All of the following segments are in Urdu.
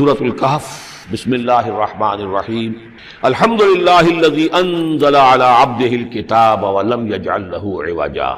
سورۃ الکہف بسم اللہ الرحمن الرحیم الحمد للہ الذی انزل علی عبدہ الکتاب ولم یجعل لہ عوجا۔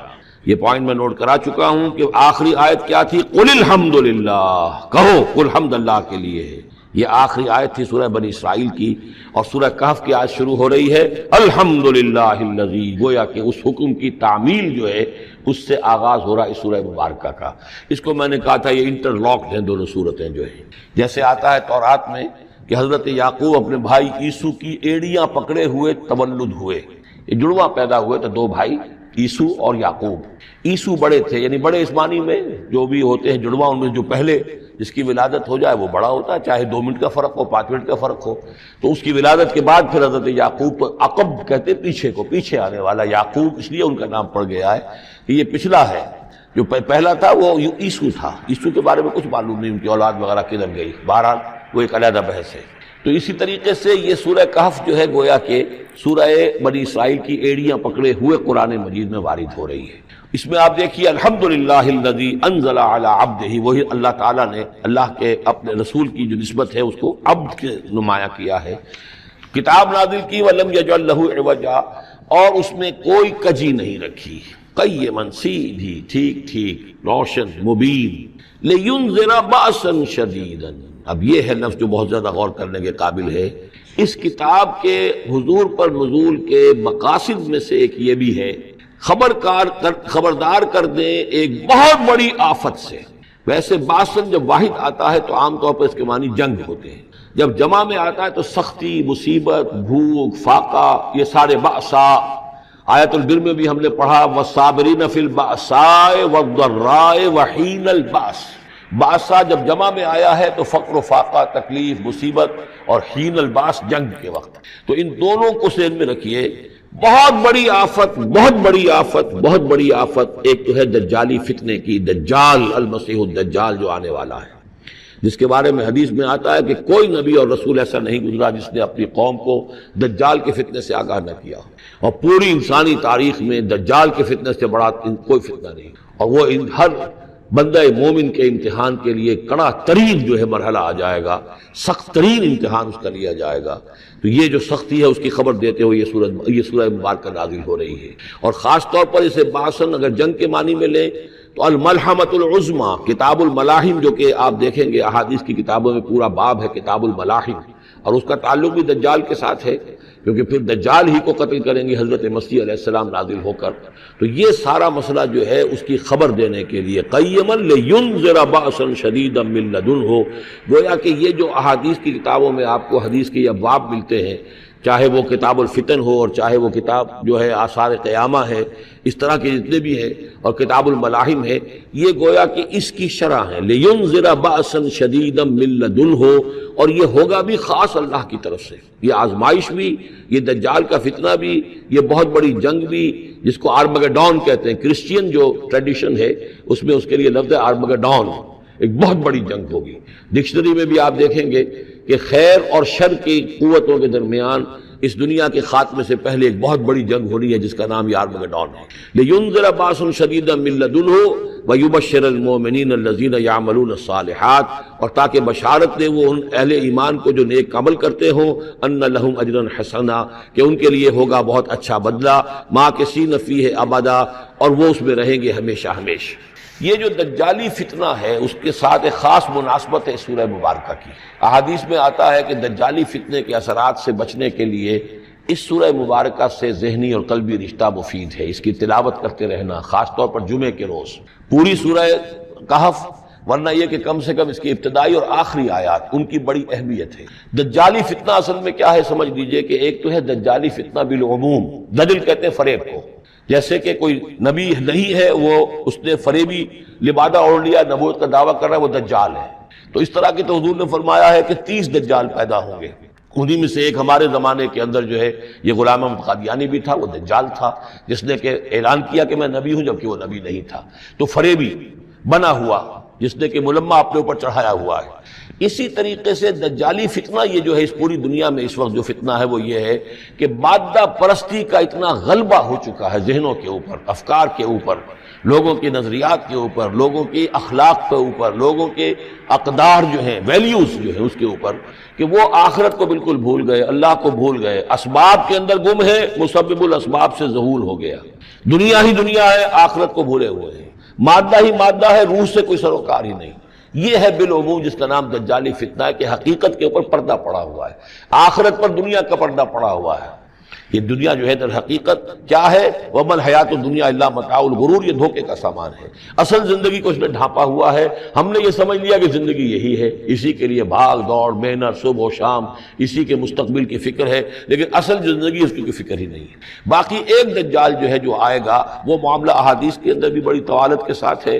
یہ پوائنٹ میں نوٹ کرا چکا ہوں کہ آخری آیت کیا تھی؟ قل الحمد للہ، کہو قل حمد اللہ کے لیے ہے۔ یہ آخری آیت تھی سورہ بنی اسرائیل کی، اور سورہ کہف کی آیت شروع ہو رہی ہے الحمد للہ الذی، گویا کہ اس حکم کی تعمیل جو ہے اس سے آغاز ہو رہا ہے اس سورہ مبارکہ کا۔ اس کو میں نے کہا تھا یہ انٹر لاکڈ ہیں دونوں صورتیں جو ہیں، جیسے آتا ہے تورات میں کہ حضرت یعقوب اپنے بھائی عیسو کی ایڑیاں پکڑے ہوئے تولد ہوئے، یہ جڑواں پیدا ہوئے تو دو بھائی عیسو اور یعقوب۔ عیسو بڑے تھے، یعنی بڑے اس معنی میں جو بھی ہوتے ہیں جڑواں، ان میں جو پہلے جس کی ولادت ہو جائے وہ بڑا ہوتا ہے، چاہے 2 منٹ کا فرق ہو 5 منٹ کا فرق ہو۔ تو اس کی ولادت کے بعد پھر حضرت یعقوب کو عقب کہتے پیچھے کو، پیچھے آنے والا یعقوب، اس لیے ان کا نام پڑ گیا ہے کہ یہ پچھلا ہے۔ جو پہلا تھا وہ عیسو تھا، عیسو کے بارے میں کچھ معلوم نہیں، ان کی اولاد وغیرہ کدھر گئی، بہرحال وہ ایک علیحدہ بحث ہے۔ تو اسی طریقے سے یہ سورہ کہف جو ہے گویا کہ سورہ بنی اسرائیل کی ایڑیاں پکڑے ہوئے قرآن مجید میں وارد ہو رہی ہے۔ اس میں آپ دیکھیے الحمدللہ الذی انزل علی عبدہ، وہی اللہ تعالیٰ نے اللہ کے اپنے رسول کی جو نسبت ہے اس کو عبد کے نمایاں کیا ہے، کتاب نازل کی ولم یجعل لہ عوجا، اور اس میں کوئی کجی نہیں رکھی، قیما، سیدھی، ٹھیک ٹھیک، روشن، مبین، لینذر بأسا شدیدا۔ اب یہ ہے لفظ جو بہت زیادہ غور کرنے کے قابل ہے۔ اس کتاب کے حضور پر نزول کے مقاصد میں سے ایک یہ بھی ہے خبردار کر دیں ایک بہت بڑی آفت سے۔ ویسے باسن جب واحد آتا ہے تو عام طور پر اس کے معنی جنگ ہوتے ہیں، جب جمع میں آتا ہے تو سختی، مصیبت، بھوک، فاقہ، یہ سارے بأسا۔ آیت البر میں بھی ہم نے پڑھا والصابرین فی البأساء والضراء وحین البأس۔ باسا جب جمع میں آیا ہے تو فقر و فاقہ، تکلیف، مصیبت، اور حین الباس جنگ کے وقت۔ تو ان دونوں کو ذہن میں رکھیے، بہت بڑی آفت، بہت بڑی آفت، بہت بڑی آفت ایک تو ہے دجالی فتنے کی، دجال المسیح الدجال جو آنے والا ہے، جس کے بارے میں حدیث میں آتا ہے کہ کوئی نبی اور رسول ایسا نہیں گزرا جس نے اپنی قوم کو دجال کے فتنے سے آگاہ نہ کیا ہو، اور پوری انسانی تاریخ میں دجال کے فتنے سے بڑا کوئی فتنہ نہیں، اور وہ ہر بندہ مومن کے امتحان کے لیے کڑا ترین جو ہے مرحلہ آ جائے گا، سخت ترین امتحان اس کا لیا جائے گا۔ تو یہ جو سختی ہے اس کی خبر دیتے ہوئے یہ سورہ مبارکہ نازل ہو رہی ہے، اور خاص طور پر اسے باسن اگر جنگ کے معنی میں لیں تو الملحمۃ العظمیٰ، کتاب الملاحم، جو کہ آپ دیکھیں گے احادیث کی کتابوں میں پورا باب ہے کتاب الملاحم، اور اس کا تعلق بھی دجال کے ساتھ ہے، کیونکہ پھر دجال ہی کو قتل کریں گے حضرت مسیح علیہ السلام نازل ہو کر۔ تو یہ سارا مسئلہ جو ہے اس کی خبر دینے کے لیے قیما لینذر بأسا شدیدا من لدنہ، گویا کہ یہ جو احادیث کی کتابوں میں آپ کو حدیث کے ابواب ملتے ہیں، چاہے وہ کتاب الفتن ہو اور چاہے وہ کتاب جو ہے آثار قیامہ ہے، اس طرح کے جتنے بھی ہیں، اور کتاب الملاحم ہے، یہ گویا کہ اس کی شرح ہے لینذر بأسا شدیدا من لدنہ، اور یہ ہوگا بھی خاص اللہ کی طرف سے، یہ آزمائش بھی، یہ دجال کا فتنہ بھی، یہ بہت بڑی جنگ بھی، جس کو آرمگڈون کہتے ہیں، کرسچین جو ٹریڈیشن ہے اس میں اس کے لیے لفظ ہے آرمگڈون، ایک بہت بڑی جنگ ہوگی۔ ڈکشنری میں بھی آپ دیکھیں گے کہ خیر اور شر کی قوتوں کے درمیان اس دنیا کے خاتمے سے پہلے ایک بہت بڑی جنگ ہونی ہے جس کا نام یہ آرمگڈون ہے۔ لینذر بأسا شدیدا من لدنہ ویبشر المؤمنین الذین یعملون الصالحات، اور تاکہ بشارت دے وہ ان اہل ایمان کو جو نیک عمل کرتے ہوں، ان لہم اجرا حسنا، کہ ان کے لیے ہوگا بہت اچھا بدلہ، ماکثین فیہ ابدا، اور وہ اس میں رہیں گے ہمیشہ ہمیشہ۔ یہ جو دجالی فتنہ ہے اس کے ساتھ ایک خاص مناسبت ہے سورہ مبارکہ کی۔ احادیث میں آتا ہے کہ دجالی فتنے کے اثرات سے بچنے کے لیے اس سورہ مبارکہ سے ذہنی اور قلبی رشتہ مفید ہے، اس کی تلاوت کرتے رہنا، خاص طور پر جمعے کے روز پوری سورہ کہف، ورنہ یہ کہ کم سے کم اس کی ابتدائی اور آخری آیات ان کی بڑی اہمیت ہے۔ دجالی فتنہ اصل میں کیا ہے سمجھ لیجئے کہ ایک تو ہے دجالی فتنہ بالعموم، دجل کہتے ہیں فریب کو، جیسے کہ کوئی نبی نہیں ہے وہ اس نے فریبی لبادہ اوڑھ لیا، نبوت کا دعویٰ کر رہا ہے، وہ دجال ہے۔ تو اس طرح کی تو حضور نے فرمایا ہے کہ 30 دجال پیدا ہوں گے، انہی میں سے ایک ہمارے زمانے کے اندر جو ہے یہ غلام احمد قادیانی بھی تھا، وہ دجال تھا، جس نے کہ اعلان کیا کہ میں نبی ہوں جبکہ وہ نبی نہیں تھا۔ تو فریبی بنا ہوا جس نے کہ ملمہ اپنے اوپر چڑھایا ہوا ہے۔ اسی طریقے سے دجالی فتنہ یہ جو ہے اس پوری دنیا میں اس وقت جو فتنہ ہے وہ یہ ہے کہ مادہ پرستی کا اتنا غلبہ ہو چکا ہے ذہنوں کے اوپر، افکار کے اوپر، لوگوں کے نظریات کے اوپر، لوگوں کے اخلاق کے اوپر، لوگوں کے اقدار جو ہیں، ویلیوز جو ہیں اس کے اوپر، کہ وہ آخرت کو بالکل بھول گئے، اللہ کو بھول گئے، اسباب کے اندر گم ہے، مسبب الاسباب سے ذہول ہو گیا، دنیا ہی دنیا ہے، آخرت کو بھولے ہوئے ہیں، مادہ ہی مادہ ہے، روح سے کوئی سروکار ہی نہیں۔ یہ ہے بالعموم جس کا نام دجالی فتنہ ہے، کہ حقیقت کے اوپر پردہ پڑا ہوا ہے، آخرت پر دنیا کا پردہ پڑا ہوا ہے۔ یہ دنیا جو ہے در حقیقت کیا ہے؟ وَمَا الْحَيَاةُ الدُّنْيَا إِلَّا مَتَاعُ الْغُرُورِ، یہ دھوکے کا سامان ہے۔ اصل زندگی کو اس نے ڈھانپا ہوا ہے، ہم نے یہ سمجھ لیا کہ زندگی یہی ہے، اسی کے لیے بھاگ دوڑ محنت صبح و شام، اسی کے مستقبل کی فکر ہے، لیکن اصل زندگی اس کی کوئی فکر ہی نہیں ہے۔ باقی ایک دجال جو ہے جو آئے گا، وہ معاملہ احادیث کے اندر بھی بڑی طوالت کے ساتھ ہے،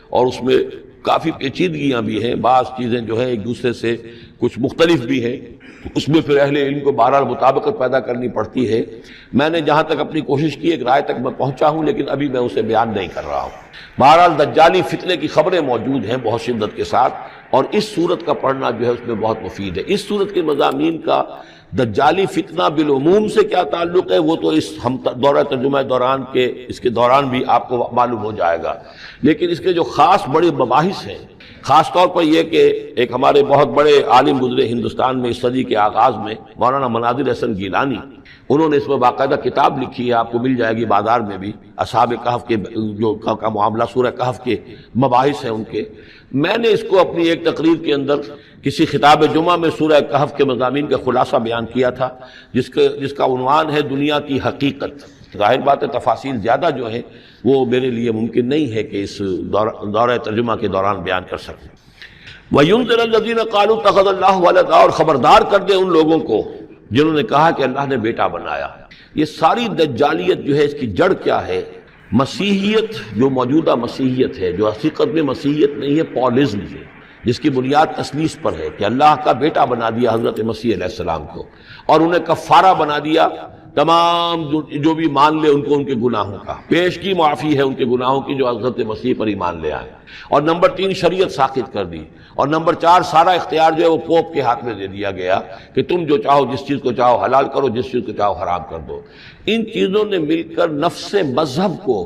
اور اس میں کافی پیچیدگیاں بھی ہیں، بعض چیزیں جو ہیں ایک دوسرے سے کچھ مختلف بھی ہیں، اس میں پھر اہل علم کو بہرحال مطابقت پیدا کرنی پڑتی ہے۔ میں نے جہاں تک اپنی کوشش کی ایک رائے تک میں پہنچا ہوں، لیکن ابھی میں اسے بیان نہیں کر رہا ہوں۔ بہرحال دجالی فتنے کی خبریں موجود ہیں بہت شدت کے ساتھ، اور اس صورت کا پڑھنا جو ہے اس میں بہت مفید ہے۔ اس صورت کے مضامین کا دجالی فتنہ بالعموم سے کیا تعلق ہے، وہ تو اس ہم دورہ ترجمہ دوران کے اس کے دوران بھی آپ کو معلوم ہو جائے گا، لیکن اس کے جو خاص بڑے مباحث ہیں، خاص طور پر یہ کہ ایک ہمارے بہت بڑے عالم گزرے ہندوستان میں اس صدی کے آغاز میں، مولانا مناظر حسن گیلانی، انہوں نے اس میں باقاعدہ کتاب لکھی ہے، آپ کو مل جائے گی بازار میں بھی، اصحاب کہف کے جو کا معاملہ سورہ کہف کے مباحث ہیں ان کے۔ میں نے اس کو اپنی ایک تقریر کے اندر کسی خطاب جمعہ میں سورہ کہف کے مضامین کا خلاصہ بیان کیا تھا، جس کا عنوان ہے دنیا کی حقیقت۔ ظاہر بات ہے تفاصیل زیادہ جو ہیں وہ میرے لیے ممکن نہیں ہے کہ اس دورہ ترجمہ کے دوران بیان کر سکوں۔ وَيُنذِرَ الَّذِينَ قَالُوا اتَّخَذَ اللَّهُ وَلَدًا، اور خبردار کر دے ان لوگوں کو جنہوں نے کہا کہ اللہ نے بیٹا بنایا۔ یہ ساری دجالیت جو ہے اس کی جڑ کیا ہے؟ مسیحیت، جو موجودہ مسیحیت ہے، جو حقیقت میں مسیحیت نہیں ہے، پالزم ہے، جس کی بنیاد تثلیث پر ہے کہ اللہ کا بیٹا بنا دیا حضرت مسیح علیہ السلام کو، اور انہیں کفارہ بنا دیا تمام جو بھی مان لے ان کو ان کے گناہوں کا، پیش کی معافی ہے ان کے گناہوں کی جو حضرت مسیح پر ایمان لے آئے، اور نمبر 3 شریعت ساقط کر دی، اور نمبر 4 سارا اختیار جو ہے وہ پوپ کے ہاتھ میں دے دیا گیا کہ تم جو چاہو جس چیز کو چاہو حلال کرو، جس چیز کو چاہو حرام کر دو۔ ان چیزوں نے مل کر نفس مذہب کو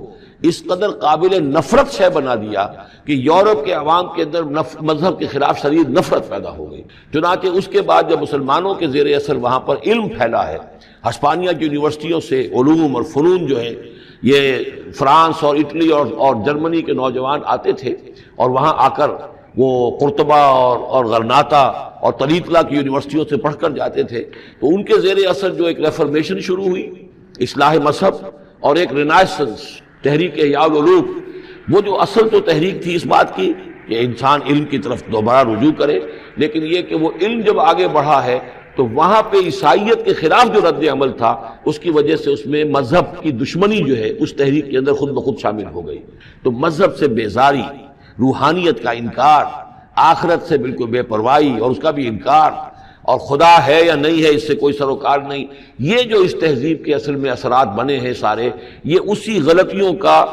اس قدر قابل نفرت شے بنا دیا کہ یورپ کے عوام کے اندر مذہب کے خلاف شدید نفرت پیدا ہو گئی۔ چنانچہ اس کے بعد جب مسلمانوں کے زیر اثر وہاں پر علم پھیلا ہے، ہسپانیہ کی یونیورسٹیوں سے علوم اور فنون جو ہیں، یہ فرانس اور اٹلی اور جرمنی کے نوجوان آتے تھے، اور وہاں آ کر وہ قرطبہ اور غرناطہ اور طلیطلہ کی یونیورسٹیوں سے پڑھ کر جاتے تھے، تو ان کے زیر اثر جو ایک ریفرمیشن شروع ہوئی، اصلاح مذہب، اور ایک رینائسنس، تحریک احیاء العلوم، وہ جو اصل تو تحریک تھی اس بات کی کہ انسان علم کی طرف دوبارہ رجوع کرے، لیکن یہ کہ وہ علم جب آگے بڑھا ہے تو وہاں پہ عیسائیت کے خلاف جو رد عمل تھا اس کی وجہ سے اس میں مذہب کی دشمنی جو ہے اس تحریک کے اندر خود بخود شامل ہو گئی۔ تو مذہب سے بیزاری، روحانیت کا انکار، آخرت سے بالکل بے پرواہی اور اس کا بھی انکار، اور خدا ہے یا نہیں ہے اس سے کوئی سروکار نہیں، یہ جو اس تہذیب کے اصل میں اثرات بنے ہیں سارے، یہ اسی غلطیوں کا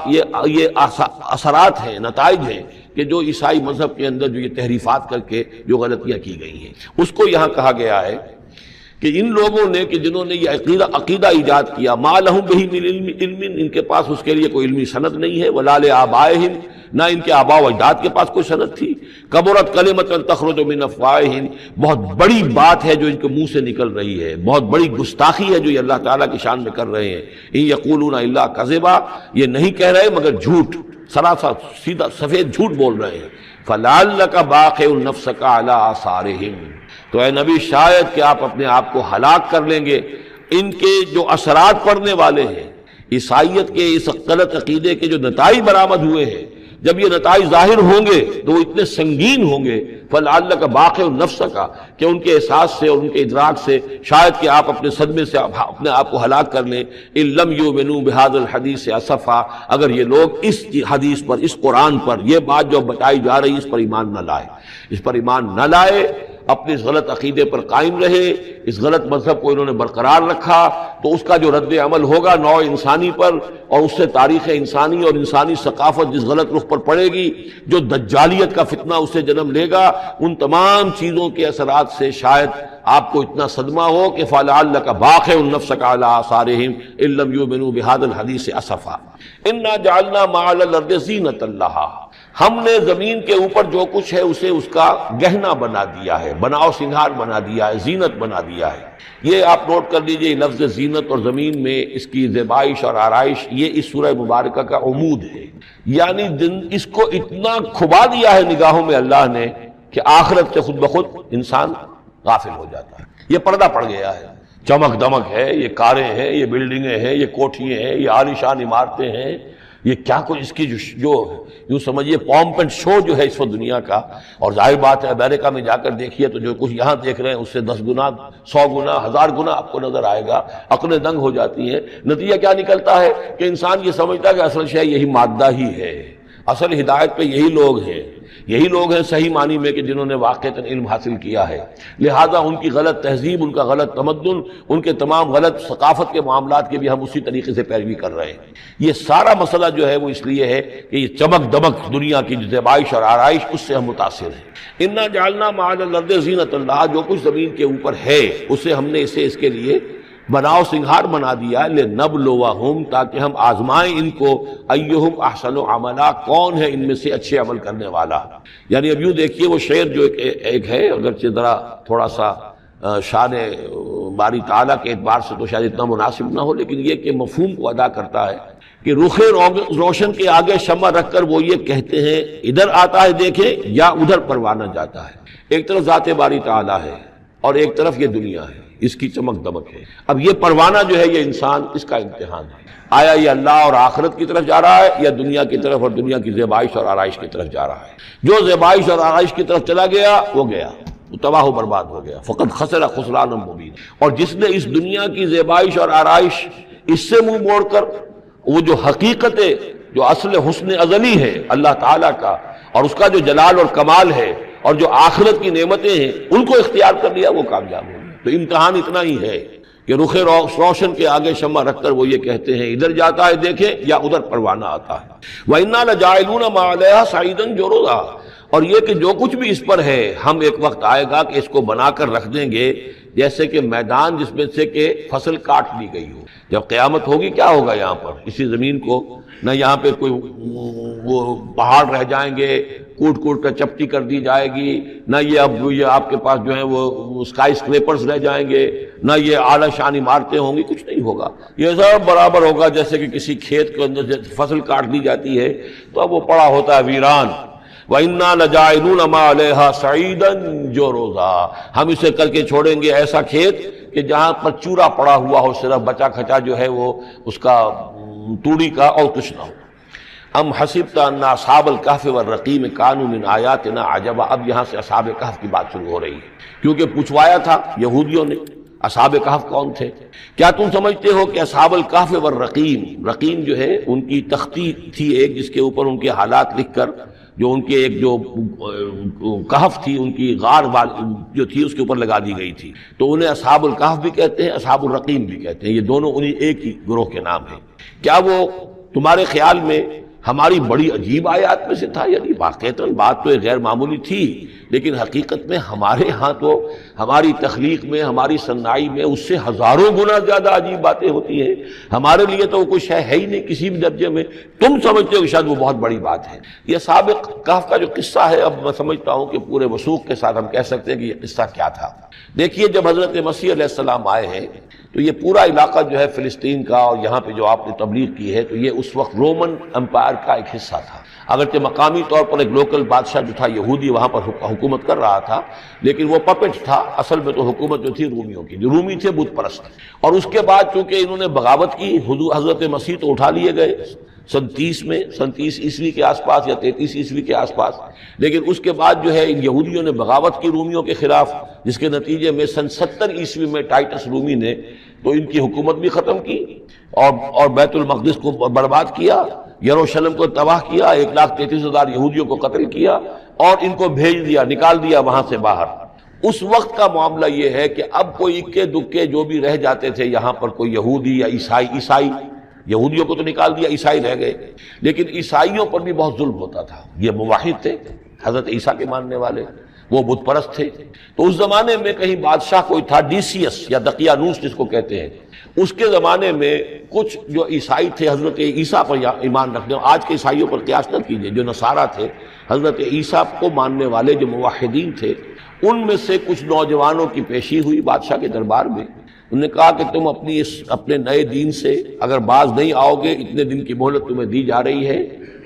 یہ اثرات ہیں، نتائج ہیں کہ جو عیسائی مذہب کے اندر جو یہ تحریفات کر کے جو غلطیاں کی گئی ہیں، اس کو یہاں کہا گیا ہے کہ ان لوگوں نے کہ جنہوں نے یہ عقیدہ ایجاد کیا، ما لہم بہ من علم، ان کے پاس اس کے لیے کوئی علمی سند نہیں ہے، ولا لآبائہم، نہ ان کے آباء و اجداد کے پاس کوئی سند تھی، کبرت کلمۃ تخرج من افواہہم، بہت بڑی بات ہے جو ان کے منہ سے نکل رہی ہے، بہت بڑی گستاخی ہے جو یہ اللہ تعالیٰ کی شان میں کر رہے ہیں، ان یقولون الا کذبا، یہ نہیں کہہ رہے مگر جھوٹ، سراسر سیدھا سفید جھوٹ بول رہے ہیں، فلعلک باخع نفسک علی آثارہم، تو اے نبی شاید کہ آپ اپنے آپ کو ہلاک کر لیں گے ان کے جو اثرات پڑنے والے ہیں، عیسائیت کے اس غلط عقیدے کے جو نتائج برآمد ہوئے ہیں، جب یہ نتائج ظاہر ہوں گے تو وہ اتنے سنگین ہوں گے، فلعلک باخع نفسک، کہ ان کے احساس سے اور ان کے ادراک سے شاید کہ آپ اپنے صدمے سے اپنے آپ کو ہلاک کر لیں، ان لم یؤمنوا بہذا الحدیث اسفا، اگر یہ لوگ اس حدیث پر، اس قرآن پر، یہ بات جو بتائی جا رہی اس پر ایمان نہ لائے، اس پر ایمان نہ لائے، اپنے اس غلط عقیدے پر قائم رہے، اس غلط مذہب کو انہوں نے برقرار رکھا، تو اس کا جو رد عمل ہوگا نوع انسانی پر، اور اس سے تاریخ انسانی اور انسانی ثقافت جس غلط رخ پر پڑے گی، جو دجالیت کا فتنہ اسے جنم لے گا، ان تمام چیزوں کے اثرات سے شاید آپ کو اتنا صدمہ ہو کہ فَلَعَلَّكَ بَاخِعٌ نَفْسَكَ عَلَىٰ آثَارِهِمْ إِن لَّمْ يُؤْمِنُوا بِهَٰذَا الْحَدِيثِ أَسَفًا إِنَّا جَعَلْنَا مَا عَلَى الْأَرْضِ زِينَةً لَّهَا، ہم نے زمین کے اوپر جو کچھ ہے اسے اس کا گہنا بنا دیا ہے، بناؤ سنگھار بنا دیا ہے، زینت بنا دیا ہے۔ یہ آپ نوٹ کر لیجئے، لفظ زینت اور زمین میں اس کی زیبائش اور آرائش، یہ اس سورہ مبارکہ کا عمود ہے، یعنی اس کو اتنا کھبا دیا ہے نگاہوں میں اللہ نے کہ آخرت سے خود بخود انسان غافل ہو جاتا ہے۔ یہ پردہ پڑ گیا ہے، چمک دمک ہے، یہ کاریں ہیں، یہ بلڈنگیں ہیں، یہ کوٹھیاں ہیں، یہ عالیشان عمارتیں ہیں، یہ کیا کچھ اس کی جو یوں سمجھیے پومپ اینڈ شو جو ہے اس وقت دنیا کا، اور ظاہر بات ہے امریکہ میں جا کر دیکھیے تو جو کچھ یہاں دیکھ رہے ہیں اس سے 10 گنا 100 گنا 1000 گنا آپ کو نظر آئے گا، عقلیں دنگ ہو جاتی ہیں۔ نتیجہ کیا نکلتا ہے کہ انسان یہ سمجھتا ہے کہ اصل شے یہی مادہ ہی ہے، اصل ہدایت پہ یہی لوگ ہیں، یہی لوگ ہیں صحیح معنی میں کہ جنہوں نے واقعتاً علم حاصل کیا ہے، لہذا ان کی غلط تہذیب، ان کا غلط تمدن، ان کے تمام غلط ثقافت کے معاملات کے بھی ہم اسی طریقے سے پیروی کر رہے ہیں۔ یہ سارا مسئلہ جو ہے وہ اس لیے ہے کہ یہ چمک دمک دنیا کی جو زیبائش اور آرائش، اس سے ہم متاثر ہیں۔ انا جعلنا ما علی الارض زینۃ اللہ، جو کچھ زمین کے اوپر ہے اسے ہم نے اسے اس کے لیے بناؤ سنگھار بنا دیا، لنبلوہم، تاکہ ہم آزمائیں ان کو، ایہم احسن عملا، کون ہے ان میں سے اچھے عمل کرنے والا۔ یعنی اب یوں دیکھیے وہ شعر جو ایک ہے، اگرچہ ذرا تھوڑا سا شان باری تعالیٰ کے اعتبار سے تو شاید اتنا مناسب نہ ہو، لیکن یہ کہ مفہوم کو ادا کرتا ہے کہ رخ روشن کے آگے شمع رکھ کر وہ یہ کہتے ہیں ادھر آتا ہے دیکھیں یا ادھر پروانہ جاتا ہے۔ ایک طرف ذات باری تعالیٰ ہے اور ایک طرف یہ دنیا ہے، اس کی چمک دمک ہے۔ اب یہ پروانہ جو ہے یہ انسان، اس کا امتحان ہے، آیا یہ اللہ اور آخرت کی طرف جا رہا ہے یا دنیا کی طرف اور دنیا کی زیبائش اور آرائش کی طرف جا رہا ہے۔ جو زیبائش اور آرائش کی طرف چلا گیا وہ گیا، وہ تباہ و برباد ہو گیا، فقط خسر خسرانا مبین۔ اور جس نے اس دنیا کی زیبائش اور آرائش اس سے منہ موڑ کر وہ جو حقیقت جو اصل حسن ازلی ہے اللہ تعالیٰ کا، اور اس کا جو جلال اور کمال ہے، اور جو آخرت کی نعمتیں ہیں ان کو اختیار کر لیا، وہ کامیاب ہو گیا۔ تو امتحان اتنا ہی ہے کہ رخ روشن کے آگے شمع رکھ کر وہ یہ کہتے ہیں ادھر جاتا ہے دیکھیں یا ادھر پروانہ آتا ہے۔ وَإِنَّا لَجَاعِلُونَ مَا عَلَيْهَا صَعِيدًا جُرُزًا، اور یہ کہ جو کچھ بھی اس پر ہے ہم ایک وقت آئے گا کہ اس کو بنا کر رکھ دیں گے جیسے کہ میدان جس میں سے کہ فصل کاٹ لی گئی ہو۔ جب قیامت ہوگی کیا ہوگا یہاں پر اسی زمین کو، نہ یہاں پہ کوئی وہ پہاڑ رہ جائیں گے کوٹ کوٹ کر چپٹی کر دی جائے گی، نہ یہ آپ کے پاس جو ہیں وہ اسکائی اسکریپرز رہ جائیں گے، نہ یہ اعلیٰ شان عمارتیں ہوں گی، کچھ نہیں ہوگا۔ یہ سب برابر ہوگا جیسے کہ کسی کھیت کے اندر فصل کاٹ دی جاتی ہے تو اب وہ پڑا ہوتا ہے ویران۔ وَإِنَّا لَجَاعِلُونَ مَا عَلَيْهَا صَعِيدًا جُرُزًا، ہم اسے کر کے چھوڑیں گے ایسا کھیت کہ جہاں پر چورا پڑا ہوا ہو، صرف بچا کھچا جو ہے وہ اس کا توڑی کا، اور کچھ نہ ہو۔ ام حسبت ان اصحاب الکہف والرقیم کانوا من آیاتنا عجبا، اب یہاں سے اصحاب کہف کی بات شروع ہو رہی ہے، کیونکہ پوچھوایا تھا یہودیوں نے اصحاب کہف کون تھے۔ کیا تم سمجھتے ہو کہ اصحاب الکہف والرقیم، رقیم جو ہے ان کی تختی تھی ایک جس کے اوپر ان کے حالات لکھ کر، جو ان کے ایک جو کہف تھی ان کی غار جو تھی اس کے اوپر لگا دی گئی تھی، تو انہیں اصحاب الکہف بھی کہتے ہیں، اصحاب الرقیم بھی کہتے ہیں، یہ دونوں انہیں ایک ہی گروہ کے نام ہیں۔ کیا وہ تمہارے خیال میں ہماری بڑی عجیب آیات میں سے تھا؟ یعنی واقعتاً بات تو غیر معمولی تھی، لیکن حقیقت میں ہمارے ہاں تو ہماری تخلیق میں، ہماری صنائی میں اس سے ہزاروں گنا زیادہ عجیب باتیں ہوتی ہیں، ہمارے لیے تو وہ کچھ ہے ہی نہیں کسی بھی درجے میں، تم سمجھتے ہو کہ شاید وہ بہت بڑی بات ہے۔ یہ سابق کہف کا جو قصہ ہے، اب میں سمجھتا ہوں کہ پورے وثوق کے ساتھ ہم کہہ سکتے ہیں کہ یہ قصہ کیا تھا۔ دیکھیے جب حضرت مسیح علیہ السلام آئے ہیں تو یہ پورا علاقہ جو ہے فلسطین کا، اور یہاں پہ جو آپ نے تبلیغ کی ہے، تو یہ اس وقت رومن امپائر کا ایک حصہ تھا۔ اگرچہ مقامی طور پر ایک لوکل بادشاہ جو تھا یہودی وہاں پر حکومت کر رہا تھا، لیکن وہ پپٹ تھا، اصل میں تو حکومت جو تھی رومیوں کی، جو رومی تھے بت پرست۔ اور اس کے بعد چونکہ انہوں نے بغاوت کی، حضرت مسیح تو اٹھا لیے گئے سن 30 عیسوی کے آس پاس یا 33 عیسوی کے آس پاس، لیکن اس کے بعد جو ہے ان یہودیوں نے بغاوت کی رومیوں کے خلاف، جس کے نتیجے میں سن 70 عیسوی میں ٹائٹس رومی نے تو ان کی حکومت بھی ختم کی اور بیت المقدس کو برباد کیا، یروشلم کو تباہ کیا، 1,33,000 یہودیوں کو قتل کیا اور ان کو بھیج دیا، نکال دیا وہاں سے باہر۔ اس وقت کا معاملہ یہ ہے کہ اب کوئی اکے دکے جو بھی رہ جاتے تھے یہاں پر، کوئی یہودی یا عیسائی، یہودیوں کو تو نکال دیا، عیسائی رہ گئے، لیکن عیسائیوں پر بھی بہت ظلم ہوتا تھا۔ یہ موحد تھے، حضرت عیسیٰ کے ماننے والے، وہ بت پرست تھے۔ تو اس زمانے میں کہیں بادشاہ کوئی تھا، ڈیسیس یا دقیانوس جس کو کہتے ہیں، اس کے زمانے میں کچھ جو عیسائی تھے حضرت عیسیٰ پر ایمان رکھنے، آج کے عیسائیوں پر قیاس نہ کیجیے، جو نصارہ تھے حضرت عیسیٰ کو ماننے والے جو موحدین تھے، ان میں سے کچھ نوجوانوں کی پیشی ہوئی بادشاہ کے دربار میں۔ انہوں نے کہا کہ تم اپنے نئے دین سے اگر باز نہیں آؤ گے، اتنے دن کی مہلت تمہیں دی جا رہی ہے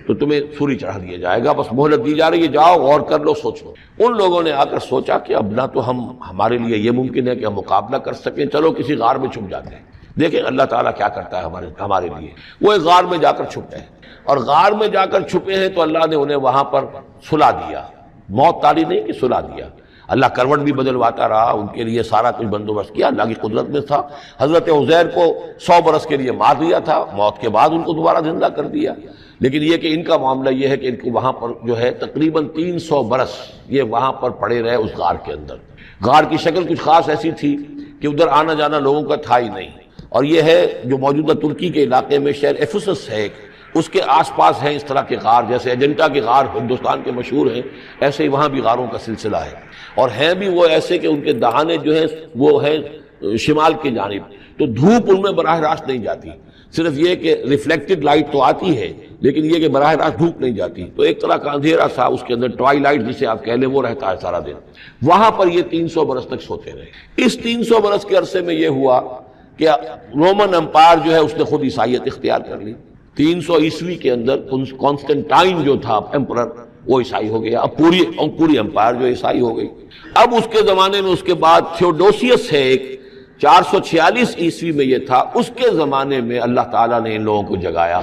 تو تمہیں سولی چڑھا دیا جائے گا، بس مہلت دی جا رہی ہے، جاؤ غور کر لو، سوچو۔ ان لوگوں نے آ کر سوچا کہ اب نہ تو ہمارے لیے یہ ممکن ہے کہ ہم مقابلہ کر سکیں، چلو کسی غار میں چھپ جاتے ہیں، دیکھیں اللہ تعالیٰ کیا کرتا ہے ہمارے لیے۔ وہ ایک غار میں جا کر چھپے ہیں، اور غار میں جا کر چھپے ہیں تو اللہ نے انہیں وہاں پر سلا دیا، موت تاری نہیں کہ سلا دیا۔ اللہ کروٹ بھی بدلواتا رہا، ان کے لیے سارا کچھ بندوبست کیا، اللہ کی قدرت میں تھا۔ حضرت عزیر کو 100 برس کے لیے مار دیا تھا، موت کے بعد ان کو دوبارہ زندہ کر دیا۔ لیکن یہ کہ ان کا معاملہ یہ ہے کہ ان کو وہاں پر جو ہے تقریباً 300 برس یہ وہاں پر پڑے رہے اس غار کے اندر۔ غار کی شکل کچھ خاص ایسی تھی کہ ادھر آنا جانا لوگوں کا تھا ہی نہیں، اور یہ ہے جو موجودہ ترکی کے علاقے میں شہر ایفسس ہے، اس کے آس پاس ہیں اس طرح کے غار، جیسے ایجنٹا کے غار ہندوستان کے مشہور ہیں، ایسے ہی وہاں بھی غاروں کا سلسلہ ہے، اور ہیں بھی وہ ایسے کہ ان کے دہانے جو ہیں وہ ہے شمال کی جانب، تو دھوپ ان میں براہ راست نہیں جاتی، صرف یہ کہ ریفلیکٹڈ لائٹ تو آتی ہے لیکن یہ کہ براہ راست دھوپ نہیں جاتی، تو ایک طرح کا اندھیرا سا اس کے اندر، ٹوائی لائٹ جسے آپ کہہ لیں، وہ رہتا ہے سارا دن۔ وہاں پر یہ 300 برس تک سوتے رہے۔ اس 300 برس کے عرصے میں یہ ہوا کہ رومن امپائر جو ہے اس نے خود عیسائیت اختیار کر لی۔ 300 عیسوی کے اندر کانسٹنٹائن جو تھا ایمپرر، وہ عیسائی ہو گیا، اب پوری امپائر جو عیسائی ہو گئی۔ اب اس کے زمانے میں اس کے بعد تھیوڈوسیس ہے ایک، 446 عیسوی میں یہ تھا، اس کے زمانے میں اللہ تعالیٰ نے ان لوگوں کو جگایا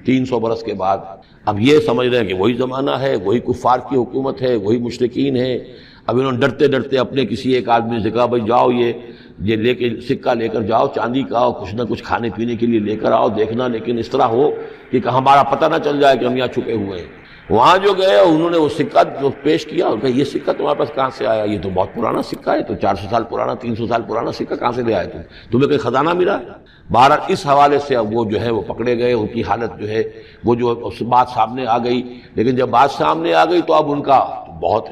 300 برس کے بعد۔ اب یہ سمجھ رہے ہیں کہ وہی زمانہ ہے، وہی کفار کی حکومت ہے، وہی مشرکین ہیں۔ اب انہوں نے ڈرتے ڈرتے اپنے کسی ایک آدمی سے کہا بھائی جاؤ یہ لے کے سکہ لے کر جاؤ، چاندی کا، کچھ نہ کچھ کھانے پینے کے لیے لے کر آؤ، دیکھنا لیکن اس طرح ہو کہ ہمارا پتہ نہ چل جائے کہ ہم یہاں چھپے ہوئے ہیں۔ وہاں جو گئے انہوں نے وہ سکہ جو پیش کیا، ان کا یہ سکہ تمہارے پاس کہاں سے آیا؟ یہ تو بہت پرانا سکہ ہے، تو 400 سال پرانا، 300 سال پرانا سکہ کہاں سے لے آئے تمہیں کوئی خزانہ ملا؟ بہرحال اس حوالے سے اب وہ جو ہے وہ پکڑے گئے، ان کی حالت جو ہے وہ جو بات سامنے آ گئی۔ لیکن جب بات سامنے آ گئی تو اب ان کا بہت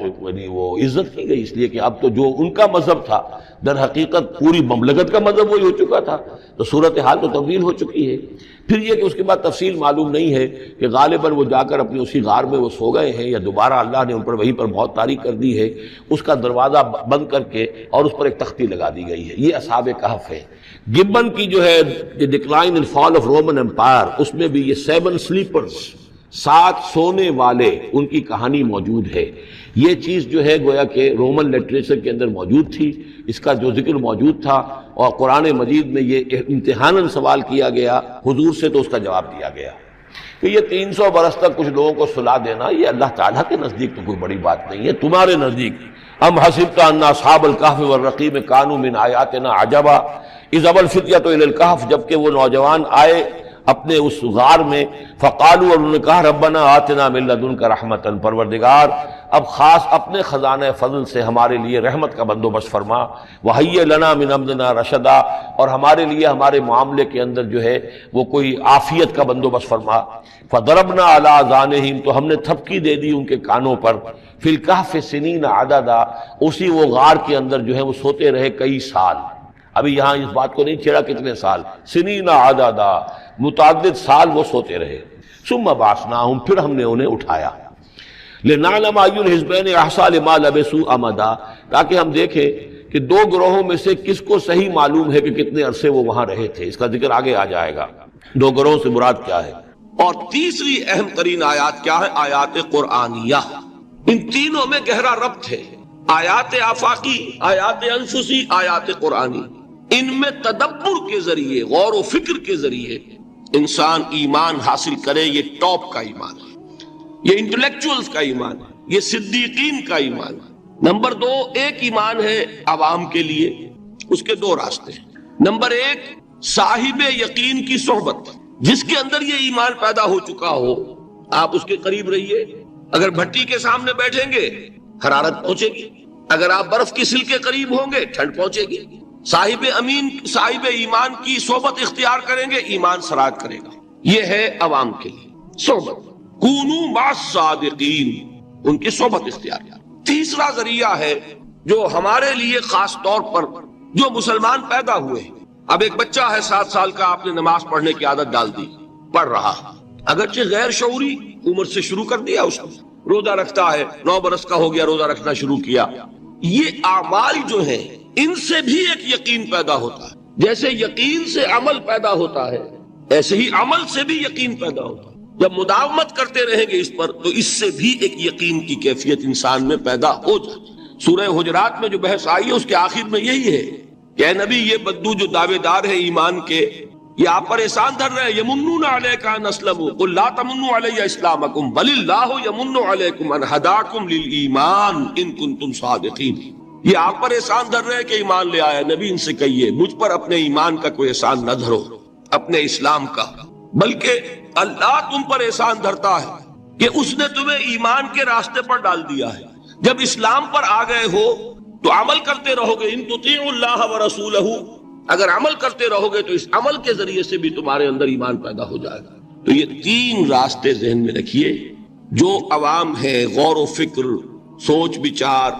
وہ عزت کی گئی، اس لیے کہ اب تو جو ان کا مذہب تھا در حقیقت پوری مملکت کا مذہب وہی ہو چکا تھا، تو صورتحال تو تبدیل ہو چکی ہے۔ پھر یہ کہ اس کے بعد تفصیل معلوم نہیں ہے کہ غالباً وہ جا کر اپنی اسی غار میں وہ سو گئے ہیں، یا دوبارہ اللہ نے ان پر وہیں پر موت طاری کر دی ہے، اس کا دروازہ بند کر کے اور اس پر ایک تختی لگا دی گئی ہے۔ یہ اصحاب کہف ہے۔ گبن کی جو ہے decline and fall of Roman empire, اس میں بھی یہ 7 سلیپرز، 7 سونے والے، ان کی کہانی موجود ہے۔ یہ چیز جو ہے گویا کہ رومن لٹریچر کے اندر موجود تھی، اس کا جو ذکر موجود تھا، اور قرآن مجید میں یہ امتحاناً سوال کیا گیا حضور سے، تو اس کا جواب دیا گیا کہ یہ 300 برس تک کچھ لوگوں کو سلا دینا، یہ اللہ تعالیٰ کے نزدیک تو کوئی بڑی بات نہیں ہے، تمہارے نزدیک ام حسبت ان اصحاب الکہف والرقیم کانوا من آیاتنا عجبا اذ ابى الفتية الى الکہف، جبکہ وہ نوجوان آئے اپنے اس غار میں، فقالوا، اور انہوں نے کہا ربنا آتنا من لدنک رحمتا، پروردگار اب خاص اپنے خزانہ فضل سے ہمارے لیے رحمت کا بندوبست فرما، وہیئ لنا من امرنا رشدا، اور ہمارے لیے ہمارے معاملے کے اندر جو ہے وہ کوئی عافیت کا بندوبست فرما۔ فضربنا علی آذانہم، تو ہم نے تھپکی دے دی ان کے کانوں پر، فی الکہف سنین عددا، اسی وہ غار کے اندر جو ہے وہ سوتے رہے کئی سال۔ ابھی یہاں اس بات کو نہیں چھیڑا کتنے سال، سنین عددا، متعدد سال وہ سوتے رہے۔ ثم بعثناہم، پھر ہم نے انہیں اٹھایا، لنعلم ای الحزبین احصیٰ لما لبثوا امدا، تاکہ ہم دیکھیں کہ 2 گروہوں میں سے کس کو صحیح معلوم ہے کہ کتنے عرصے وہ وہاں رہے تھے۔ اس کا ذکر آگے آ جائے گا 2 گروہوں سے مراد کیا ہے۔ اور تیسری اہم ترین آیات کیا ہے؟ آیات قرآنیہ۔ ان تینوں میں گہرا ربط ہے، آیات آفاقی، آیات انفسی، آیات قرآنی۔ ان میں تدبر کے ذریعے، غور و فکر کے ذریعے انسان ایمان حاصل کرے، یہ ٹاپ کا ایمان ہے، یہ انٹلیکچوئلز کا ایمان ہے، یہ صدیقین کا ایمان ہے۔ نمبر 2، ایک ایمان ہے عوام کے لیے، اس کے 2 راستے ہیں۔ نمبر 1، صاحب یقین کی صحبت، جس کے اندر یہ ایمان پیدا ہو چکا ہو، آپ اس کے قریب رہیے، اگر بھٹی کے سامنے بیٹھیں گے حرارت پہنچے گی، اگر آپ برف کی سل کے قریب ہوں گے ٹھنڈ پہنچے گی، صاحب امین صاحب ایمان کی صحبت اختیار کریں گے ایمان سراغ کرے گا۔ یہ ہے عوام کے لیے صحبت، کونوا مع الصادقین، ان کی صحبت اختیار کیا۔ تیسرا ذریعہ ہے جو ہمارے لیے خاص طور پر جو مسلمان پیدا ہوئے ہیں، اب ایک بچہ ہے 7 سال کا، آپ نے نماز پڑھنے کی عادت ڈال دی، پڑھ رہا، اگرچہ غیر شعوری عمر سے شروع کر دیا، اس نے روزہ رکھتا ہے، 9 برس کا ہو گیا روزہ رکھنا شروع کیا۔ یہ اعمال جو ہیں ان سے بھی ایک یقین پیدا ہوتا ہے، جیسے یقین سے عمل پیدا ہوتا ہے ایسے ہی عمل سے بھی یقین پیدا ہوتا ہے۔ جب مداومت کرتے رہیں گے اس پر تو اس سے بھی ایک یقین کی کیفیت انسان میں پیدا ہو جاتی ہے۔ سورہ حجرات میں جو بحث آئی ہے اس کے آخر میں یہی ہے کہ اے نبی یہ بدو جو دعوے دار ہے ایمان کے، یہ آپ پر احسان دھر رہے ہیں، یمنون علیک ان اسلموا قل لا تمنوا علی اسلامکم بل اللہ یمن علیکم ان ہداکم للایمان ان کنتم صادقین۔ یہ آپ پر احسان دھر رہے ہیں کہ ایمان لے آیا، نبی ان سے کہیے مجھ پر اپنے ایمان کا کوئی احسان نہ دھرو، اپنے اسلام کا، بلکہ اللہ تم پر احسان دھرتا ہے کہ اس نے تمہیں ایمان کے راستے پر ڈال دیا ہے۔ جب اسلام پر آ گئے ہو تو عمل کرتے رہو گے، ان تطیعوا اللہ ورسولہ، اگر عمل کرتے رہو گے تو اس عمل کے ذریعے سے بھی تمہارے اندر ایمان پیدا ہو جائے گا۔ تو یہ 3 راستے ذہن میں رکھیے، جو عوام ہے غور و فکر، سوچ بچار،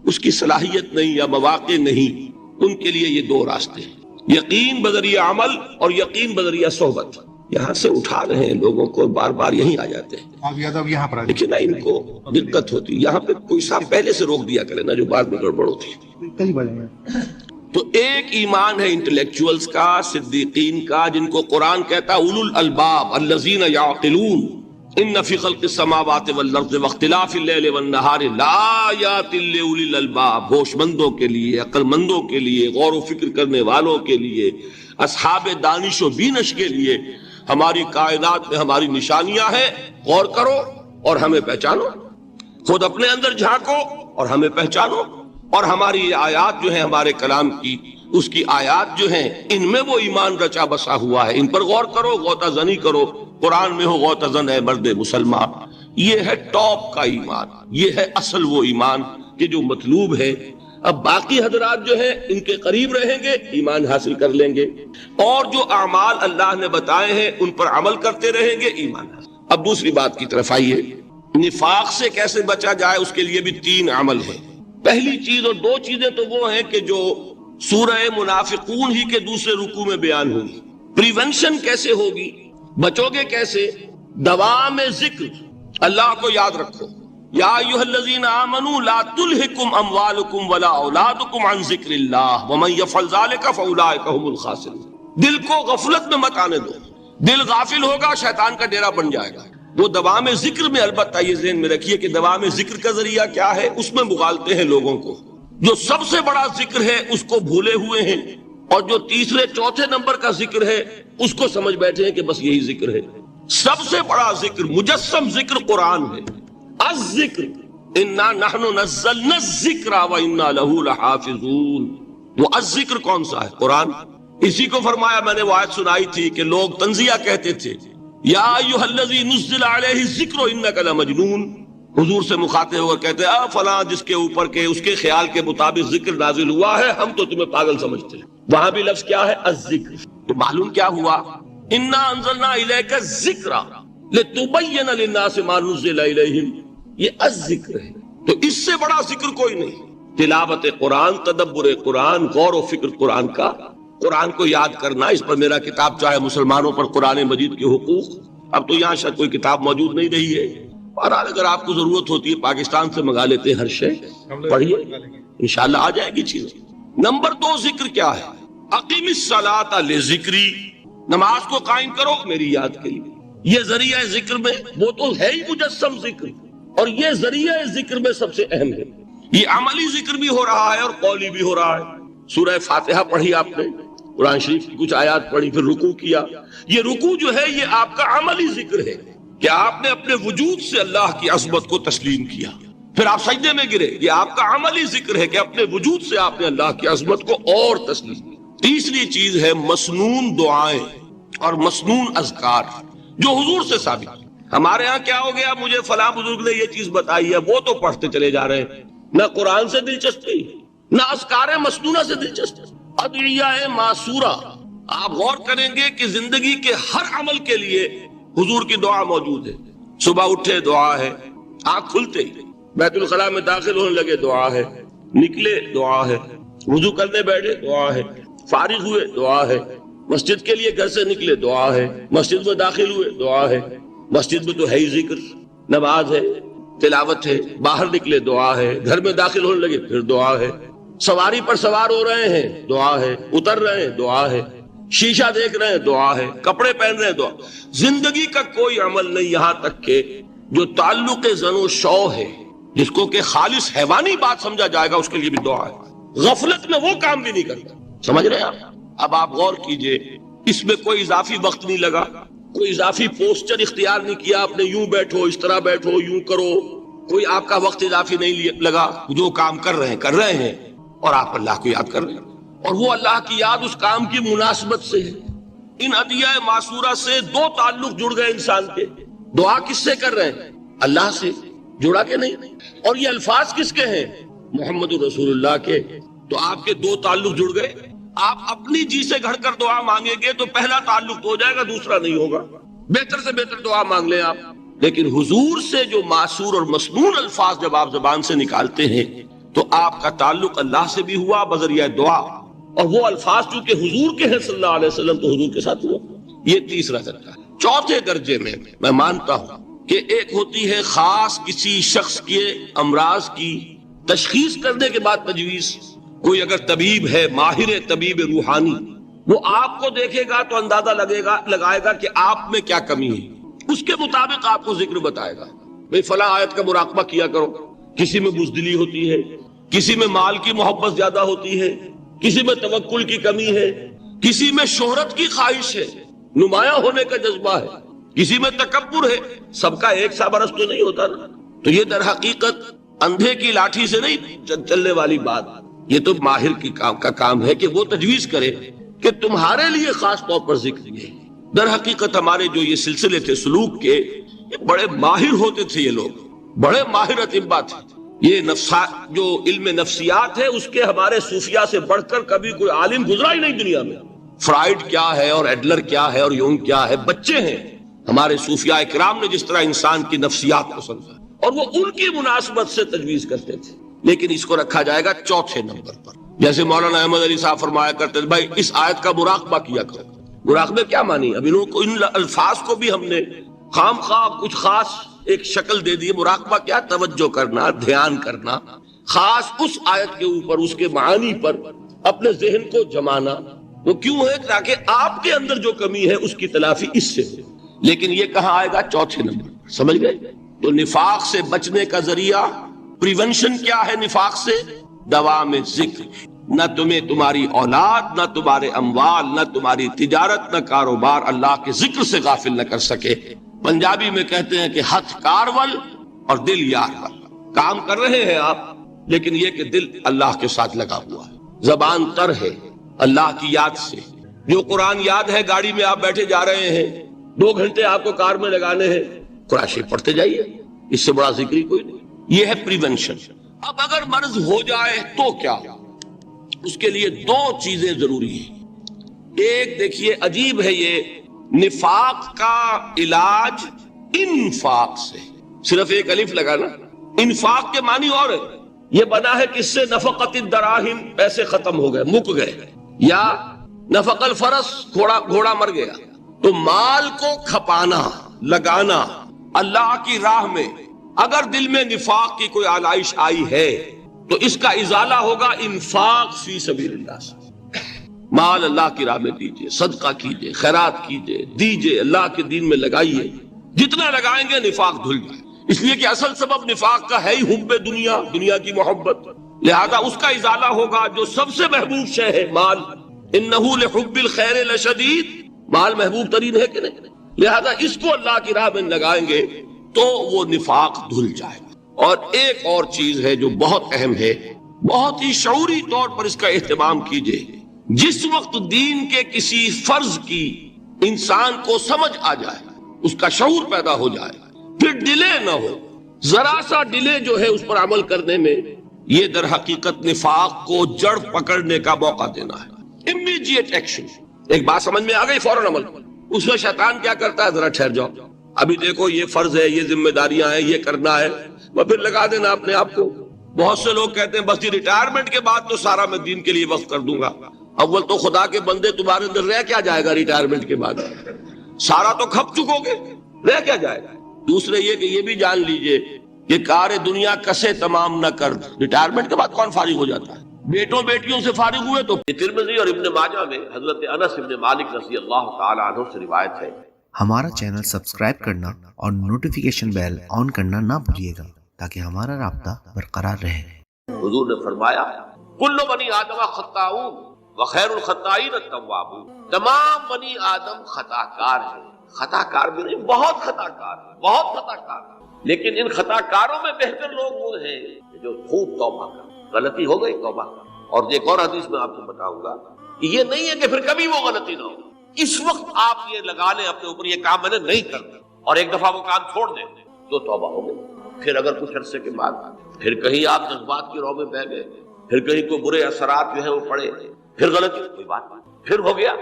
اس کی صلاحیت نہیں یا مواقع نہیں، ان کے لیے یہ 2 راستے ہیں، یقین بذریعہ عمل اور یقین بذریعہ صحبت۔ یہاں سے اٹھا رہے ہیں لوگوں کو، بار بار یہیں آ جاتے ہیں، لیکن ان کو دقت ہوتی، یہاں پہ کوئی صاحب پہلے سے روک دیا کرے نا جو بعد میں گڑبڑ ہوتی ہے۔ تو ایک ایمان ہے انٹلیکچوئلز کا، صدیقین کا، جن کو قرآن کہتا ہے اولو الالباب الذین یعقلون ان فی خلق السماوات والارض واختلاف اللیل والنہار لآیات لأولی الالباب، ہوش مندوں کے لیے، عقل مندوں کے لیے، غور و فکر کرنے والوں کے لیے، اصحاب دانش و بینش کے لیے ہماری کائنات میں ہماری نشانیاں ہیں، غور کرو اور ہمیں پہچانو، خود اپنے اندر جھانکو اور ہمیں پہچانو، اور ہماری یہ آیات جو ہیں ہمارے کلام کی، اس کی آیات جو ہیں ان میں وہ ایمان رچا بسا ہوا ہے، ان پر غور کرو، غوطہ زنی کرو، قرآن میں ہو غوطہ زن اے مرد مسلمان۔ یہ ہے ٹاپ کا ایمان، یہ ہے اصل وہ ایمان کہ جو مطلوب ہے۔ اب باقی حضرات جو ہیں ان کے قریب رہیں گے، ایمان حاصل کر لیں گے، اور جو اعمال اللہ نے بتائے ہیں ان پر عمل کرتے رہیں گے، ایمان حاصل۔ اب دوسری بات کی طرف آئیے، نفاق سے کیسے بچا جائے، اس کے لیے بھی 3 عمل ہیں۔ پہلی چیز، اور 2 چیزیں تو وہ ہیں کہ جو سورہ منافقون ہی کے دوسرے رکوع میں بیان ہوگی۔ پریونشن کیسے ہوگی، بچو گے کیسے؟ دوام ذکر، اللہ کو یاد رکھو، یا ایھا الذین آمنوا لا تلہکم اموالکم ولا اولادکم عن ذکر اللہ ومن یفعل ذلک فاولئک هم الخاسرون۔ دل کو غفلت میں مت آنے دو، دل غافل ہوگا شیطان کا ڈیرا بن جائے گا۔ وہ دوام ذکر میں، البتہ یہ ذہن میں رکھیے کہ دوام ذکر کا ذریعہ کیا ہے، اس میں مغالتے ہیں لوگوں کو، جو سب سے بڑا ذکر ہے اس کو بھولے ہوئے ہیں، اور جو تیسرے چوتھے نمبر کا ذکر ہے اس کو سمجھ بیٹھے ہیں کہ بس یہی ذکر ہے۔ سب سے بڑا ذکر، مجسم ذکر قرآن ہے۔ الذکر انا نحن نزلنا الذکر وانا له لحافظون۔ وہ الذکر کون سا ہے؟ قرآن۔ اسی کو فرمایا، میں نے وہ آیت سنائی تھی کہ لوگ تنزیہ کہتے تھے، یا ایھا الذی نزل علیہ الذکر انک لمجنون، حضور سے مخاطب ہو کر کہتے ہیں فلاں جس کے اوپر کے اس کے خیال کے مطابق ذکر نازل ہوا ہے، ہم تو تمہیں پاگل سمجھتے ہیں۔ وہاں بھی لفظ کیا ہے؟ الذکر۔ تو معلوم کیا ہوا؟ انا انزلنا الیک الذکر لتبین للناس ما نزل الیہم، یہ الذکر ہے۔ تو اس سے بڑا ذکر کوئی نہیں۔ تلاوت قرآن، تدبر قرآن، غور و فکر قرآن کا، قرآن کو یاد کرنا۔ اس پر میرا کتاب چاہے مسلمانوں پر قرآن مجید کے حقوق، اب تو یہاں شاید کوئی کتاب موجود نہیں رہی ہے، بہرحال اگر آپ کو ضرورت ہوتی ہے پاکستان سے منگا لیتے ہیں، ہر شے پڑھیے، انشاءاللہ آ جائے گی چیز۔ نمبر 2 ذکر کیا ہے؟ اقیم الصلاۃ لذکری، نماز کو قائم کرو میری یاد کے لیے۔ یہ ذریعہ ذکر میں، وہ تو ہے ہی مجسم ذکر، اور یہ ذریعہ ذکر میں سب سے اہم ہے۔ یہ عملی ذکر بھی ہو رہا ہے اور قولی بھی ہو رہا ہے۔ سورہ فاتحہ پڑھی آپ نے، قرآن شریف کی کچھ آیات پڑھی، پھر رکوع کیا۔ یہ رکوع جو ہے یہ آپ کا عملی ذکر ہے کہ آپ نے اپنے وجود سے اللہ کی عظمت کو تسلیم کیا، پھر آپ سجدے میں گرے، یہ آپ کا عملی ذکر ہے کہ اپنے وجود سے آپ نے اللہ کی عظمت کو اور تسلیم کیا۔ تیسری چیز ہے مسنون دعائیں اور مسنون اذکار، جو حضور سے ثابت۔ ہمارے ہاں کیا ہو گیا، مجھے فلاں بزرگ نے یہ چیز بتائی ہے، وہ تو پڑھتے چلے جا رہے ہیں، نہ قرآن سے دلچسپی، نہ اذکار مسنونہ سے دلچسپی، ادعیہ معصورہ۔ آپ غور کریں گے کہ زندگی کے ہر عمل کے لیے حضور کی دعا موجود ہے۔ صبح اٹھے دعا ہے، آنکھ کھلتے ہی بیت الخلاء میں داخل ہونے لگے دعا ہے، نکلے دعا ہے، وضو کرنے بیٹھے دعا ہے، فارغ ہوئے دعا ہے، مسجد کے لیے گھر سے نکلے دعا ہے، مسجد میں داخل ہوئے دعا ہے، مسجد میں تو ہے ہی ذکر، نماز ہے، تلاوت ہے، باہر نکلے دعا ہے، گھر میں داخل ہونے لگے پھر دعا ہے، سواری پر سوار ہو رہے ہیں دعا ہے، اتر رہے ہیں دعا ہے، شیشہ دیکھ رہے ہیں دعا ہے، کپڑے پہن رہے ہیں دعا۔ زندگی کا کوئی عمل نہیں یہاں تک کہ جو تعلق زن و شو ہے، جس کو کہ خالص حیوانی بات سمجھا جائے گا، اس کے لیے بھی دعا ہے۔ غفلت میں وہ کام بھی نہیں کرتا، سمجھ رہے ہیں آپ؟ اب آپ غور کیجئے، اس میں کوئی اضافی وقت نہیں لگا، کوئی اضافی پوسچر اختیار نہیں کیا، آپ نے یوں بیٹھو، اس طرح بیٹھو، یوں کرو، کوئی آپ کا وقت اضافی نہیں لگا، جو کام کر رہے ہیں اور آپ اللہ کو یاد کر رہے ہیں، اور وہ اللہ کی یاد اس کام کی مناسبت سے ہے۔ ان ادعیہ معصورہ سے دو تعلق جڑ گئے انسان کے۔ دعا کس سے کر رہے ہیں؟ اللہ سے، جڑا کہ نہیں؟ اور یہ الفاظ کس کے ہیں؟ محمد رسول اللہ کے۔ تو آپ کے دو تعلق جڑ گئے۔ آپ اپنی جی سے گھڑ کر دعا مانگیں گے تو پہلا تعلق تو ہو جائے گا، دوسرا نہیں ہوگا۔ بہتر سے بہتر دعا مانگ لیں آپ، لیکن حضور سے جو معصور اور مسنون الفاظ جب آپ زبان سے نکالتے ہیں تو آپ کا تعلق اللہ سے بھی ہوا بذریعہ دعا، اور وہ الفاظ چونکہ حضور کے ہیں صلی اللہ علیہ وسلم تو حضور کے ساتھ ہوا۔ یہ تیسرا درجہ ہے۔ چوتھے درجے میں مانتا ہوں کہ ایک ہوتی ہے خاص کسی شخص کے امراض کی تشخیص کرنے کے بعد تجویز۔ کوئی اگر طبیب ہے، ماہر طبیب روحانی، وہ آپ کو دیکھے گا تو اندازہ لگائے گا کہ آپ میں کیا کمی ہے، اس کے مطابق آپ کو ذکر بتائے گا۔ بھئی فلاں آیت کا مراقبہ کیا کرو۔ کسی میں بزدلی ہوتی ہے، کسی میں مال کی محبت زیادہ ہوتی ہے، کسی میں توکل کی کمی ہے، کسی میں شہرت کی خواہش ہے، نمایاں ہونے کا جذبہ ہے، کسی میں تکبر ہے۔ سب کا ایک سا برس تو نہیں ہوتا نا۔ تو یہ در حقیقت اندھے کی لاٹھی سے نہیں چلنے والی بات، یہ تو ماہر کی کا کام ہے کہ وہ تجویز کرے کہ تمہارے لیے خاص طور پر ذکر یہ۔ در حقیقت ہمارے جو یہ سلسلے تھے سلوک کے، یہ بڑے ماہر ہوتے تھے، یہ لوگ بڑے ماہر اطباء تھے۔ یہ جو علم نفسیات ہے اس کے ہمارے صوفیاء سے بڑھ کر کبھی کوئی عالم گزرا ہی نہیں دنیا میں۔ فرائیڈ کیا ہے اور ایڈلر کیا ہے اور یونگ کیا ہے، بچے ہیں۔ ہمارے صوفیاء کرام نے جس طرح انسان کی نفسیات کو سمجھا اور وہ ان کی مناسبت سے تجویز کرتے تھے، لیکن اس کو رکھا جائے گا چوتھے نمبر پر۔ جیسے مولانا احمد علی صاحب فرمایا کرتے تھے، بھائی اس آیت کا مراقبہ کیا کرو۔ مراقبہ کیا مانی؟ اب ان الفاظ کو بھی ہم نے خام خواہ کچھ خاص ایک شکل دے دی۔ مراقبہ کیا؟ توجہ کرنا، دھیان کرنا، خاص اس آیت کے اوپر، اس کے معانی پر اپنے ذہن کو جمانا۔ وہ کیوں ہے؟ تاکہ آپ کے اندر جو کمی ہے اس کی تلافی اس سے ہو۔ لیکن یہ کہاں آئے گا؟ چوتھے نمبر، سمجھ گئے؟ تو نفاق سے بچنے کا ذریعہ، پریونشن کیا ہے نفاق سے؟ دوام ذکر۔ نہ تمہیں تمہاری اولاد، نہ تمہارے اموال، نہ تمہاری تجارت، نہ کاروبار اللہ کے ذکر سے غافل نہ کر سکے۔ پنجابی میں کہتے ہیں کہ ہتھ کارول اور دل یار ول۔ کام کر رہے ہیں آپ، لیکن یہ کہ دل اللہ کے ساتھ لگا ہوا ہے، زبان تر ہے اللہ کی یاد سے۔ جو قرآن یاد ہے، گاڑی میں آپ بیٹھے جا رہے ہیں، 2 گھنٹے آپ کو کار میں لگانے ہیں، قرآن شریف پڑھتے جائیے، اس سے بڑا ذکر ہی کوئی نہیں۔ یہ ہے پریونشن۔ اب اگر مرض ہو جائے تو کیا؟ اس کے لیے 2 چیزیں ضروری ہیں۔ ایک دیکھیے، عجیب ہے یہ، نفاق کا علاج انفاق سے، صرف ایک الف لگانا۔ انفاق کے معنی اور ہے، یہ بنا ہے کس سے؟ نفقت الدراہم، پیسے ختم ہو گئے، مک گئے، یا نفق الفرس، گھوڑا مر گیا۔ تو مال کو کھپانا، لگانا اللہ کی راہ میں۔ اگر دل میں نفاق کی کوئی آلائش آئی ہے تو اس کا ازالہ ہوگا انفاق فی سبیل اللہ سے۔ مال اللہ کی راہ میں دیجئے، صدقہ کیجئے، خیرات کیجئے، دیجئے، اللہ کے دین میں لگائیے۔ جتنا لگائیں گے نفاق دھل جائے، اس لیے کہ اصل سبب نفاق کا ہے ہی حب دنیا، دنیا کی محبت۔ لہذا اس کا ازالہ ہوگا جو سب سے محبوب شے ہے، مال۔ انہ لحب الخیر لشدید، مال محبوب ترین ہے کہ نہیں؟ لہذا اس کو اللہ کی راہ میں لگائیں گے تو وہ نفاق دھل جائے گا۔ اور ایک اور چیز ہے جو بہت اہم ہے، بہت ہی شعوری طور پر اس کا اہتمام کیجئے۔ جس وقت دین کے کسی فرض کی انسان کو سمجھ آ جائے، اس کا شعور پیدا ہو جائے، پھر ڈیلے نہ ہو۔ ذرا سا ڈیلے جو ہے اس پر عمل کرنے میں یہ در حقیقت نفاق کو جڑ پکڑنے کا موقع دینا ہے. Immediate action. ایک بات سمجھ میں آ گئی، فوراً عمل. اس میں شیطان کیا کرتا ہے، ذرا ٹھہر جاؤ، ابھی دیکھو یہ فرض ہے، یہ ذمہ داریاں ہیں، یہ کرنا ہے، وہ پھر لگا دینا اپنے آپ کو. بہت سے لوگ کہتے ہیں بس یہ ریٹائرمنٹ کے بعد تو سارا میں دین کے لیے وقف کر دوں گا. اول تو خدا کے بندے تمہارے اندر رہ کیا جائے گا ریٹائرمنٹ کے بعد؟ سارا تو کھپ چکو گے، رہ کیا جائے گا؟ دوسرے یہ کہ یہ بھی جان لیجئے کہ کار دنیا کسے تمام نہ کر، ریٹائرمنٹ کے بعد کون فارغ ہو جاتا ہے؟ بیٹوں بیٹیوں سے فارغ ہوئے تو. ترمذی اور ابن ماجہ میں حضرت انس ابن مالک رضی اللہ تعالی عنہ سے روایت ہے. ہمارا چینل سبسکرائب کرنا اور نوٹیفیکیشن بیل آن کرنا نہ بھولیے گا تاکہ ہمارا رابطہ برقرار رہے. حضور نے فرمایا کل بنی آدم خطاؤون وخیر الخطائین التوابون. تمام بنی آدم خطا کار ہیں. خطا کار بھی نہیں، بہت خطا کار ہیں، بہت خطا کار ہیں. لیکن ان خطا کاروں میں بہتر لوگ وہ ہیں جو خوب توبہ کریں. غلطی ہو گئی توبہ کر. اور ایک اور حدیث میں آپ کو بتاؤں گا کہ یہ نہیں ہے کہ پھر کبھی وہ غلطی نہ ہو. اس وقت آپ یہ لگا لیں اپنے اوپر یہ کام میں نے نہیں کرنا، اور ایک دفعہ وہ کام چھوڑ دیں تو توبہ ہو گئی. پھر اگر کچھ عرصے کے بعد پھر کہیں آپ جذبات کی رو میں بہ گئے، پھر کہیں کوئی برے اثرات جو ہیں وہ پڑے، پھر غلطی، کوئی بات نہیں، پھر ہو گیا.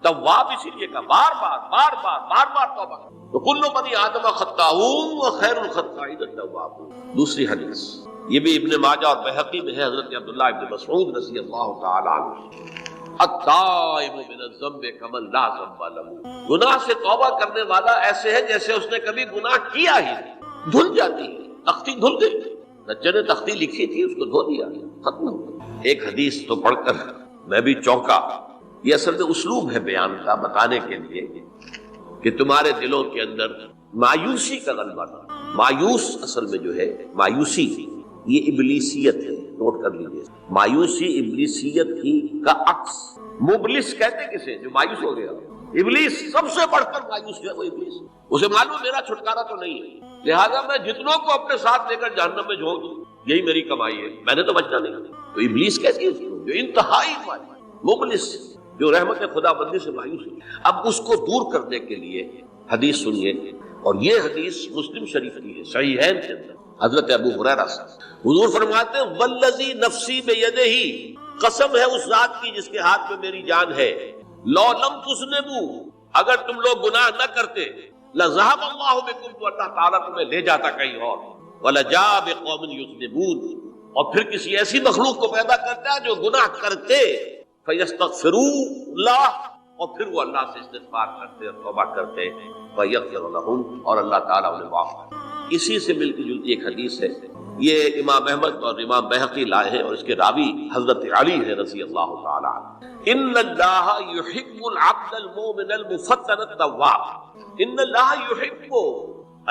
تواب اسی لیے کا بار بار توبہ. تو کل بنی آدم خطاؤون وخیر الخطائین التوابون. دوسری حدیث یہ بھی ابن ماجہ اور بہقی میں ہے، حضرت عبداللہ ابن مسعود رضی اللہ تعالی عنہ. التائب من الذنب کمن لا ذنب له. گناہ سے توبہ کرنے والا ایسے ہے جیسے اس نے کبھی گناہ کیا ہی نہیں. دھل جاتی ہے، تختی دھل گئی. بچے نے تختی لکھی تھی، اس کو دھو دیا، ختم ہو گیا. ایک حدیث تو پڑھ کر میں بھی چونکا. یہ اصل میں اسلوب ہے بیان کا، بتانے کے لیے کہ تمہارے دلوں کے اندر مایوسی کا غلبہ تھا. مایوس اصل میں جو ہے مایوسی یہ ابلیسیت ہے. نوٹ کر لیجیے، مایوسی ابلیسیت کی کا عکس. مبلس کہتے کسے جو مایوس ہو گیا؟ ابلیس. سب سے بڑھ کر مایوس ہے وہ ابلیس. اسے معلوم میرا چھٹکارا تو نہیں ہے، لہذا میں جتنوں کو اپنے ساتھ لے کر جہنم میں جھونک دوں، یہی میری کمائی ہے، میں نے تو بچنا نہیں. تو ابلیس کیسی ہے؟ جو انتہائی مبلس، جو رحمت خدا بندی سے مایوس ہے. اب اس کو دور کرنے کے لیے حدیث سنیے، اور یہ حدیث مسلم شریف کی ہے، صحیحین کے اندر. حضرت ابو ہریرہ سے حضور فرماتے ہیں والذی نفسی بیدہ، قسم ہے اس ذات کی جس کے ہاتھ میں میری جان ہے، لو لم تذنبوا، اگر تم لوگ گناہ نہ کرتے، لذهب اللہ بکم، تو اللہ تعالیٰ تمہیں لے جاتا کہیں اور، ولجاء بقوم یذنبون، اور پھر کسی ایسی مخلوق کو پیدا کرتا ہے جو گناہ کرتے، فیستغفروا اللہ، اور پھر وہ اللہ سے استغفار کرتے اور توبہ کرتے، فیغفر لهم، اور اللہ تعالیٰ انہیں معاف کرتا. اسی سے ملتی جلتی ایک حدیث ہے، یہ امام احمد اور امام بہقی لائے ہیں، اور اس کے راوی حضرت علی ہے رضی اللہ تعالی عنہ. ان اللہ یحب العبد المؤمن المفتن التواب. ان اللہ یحب،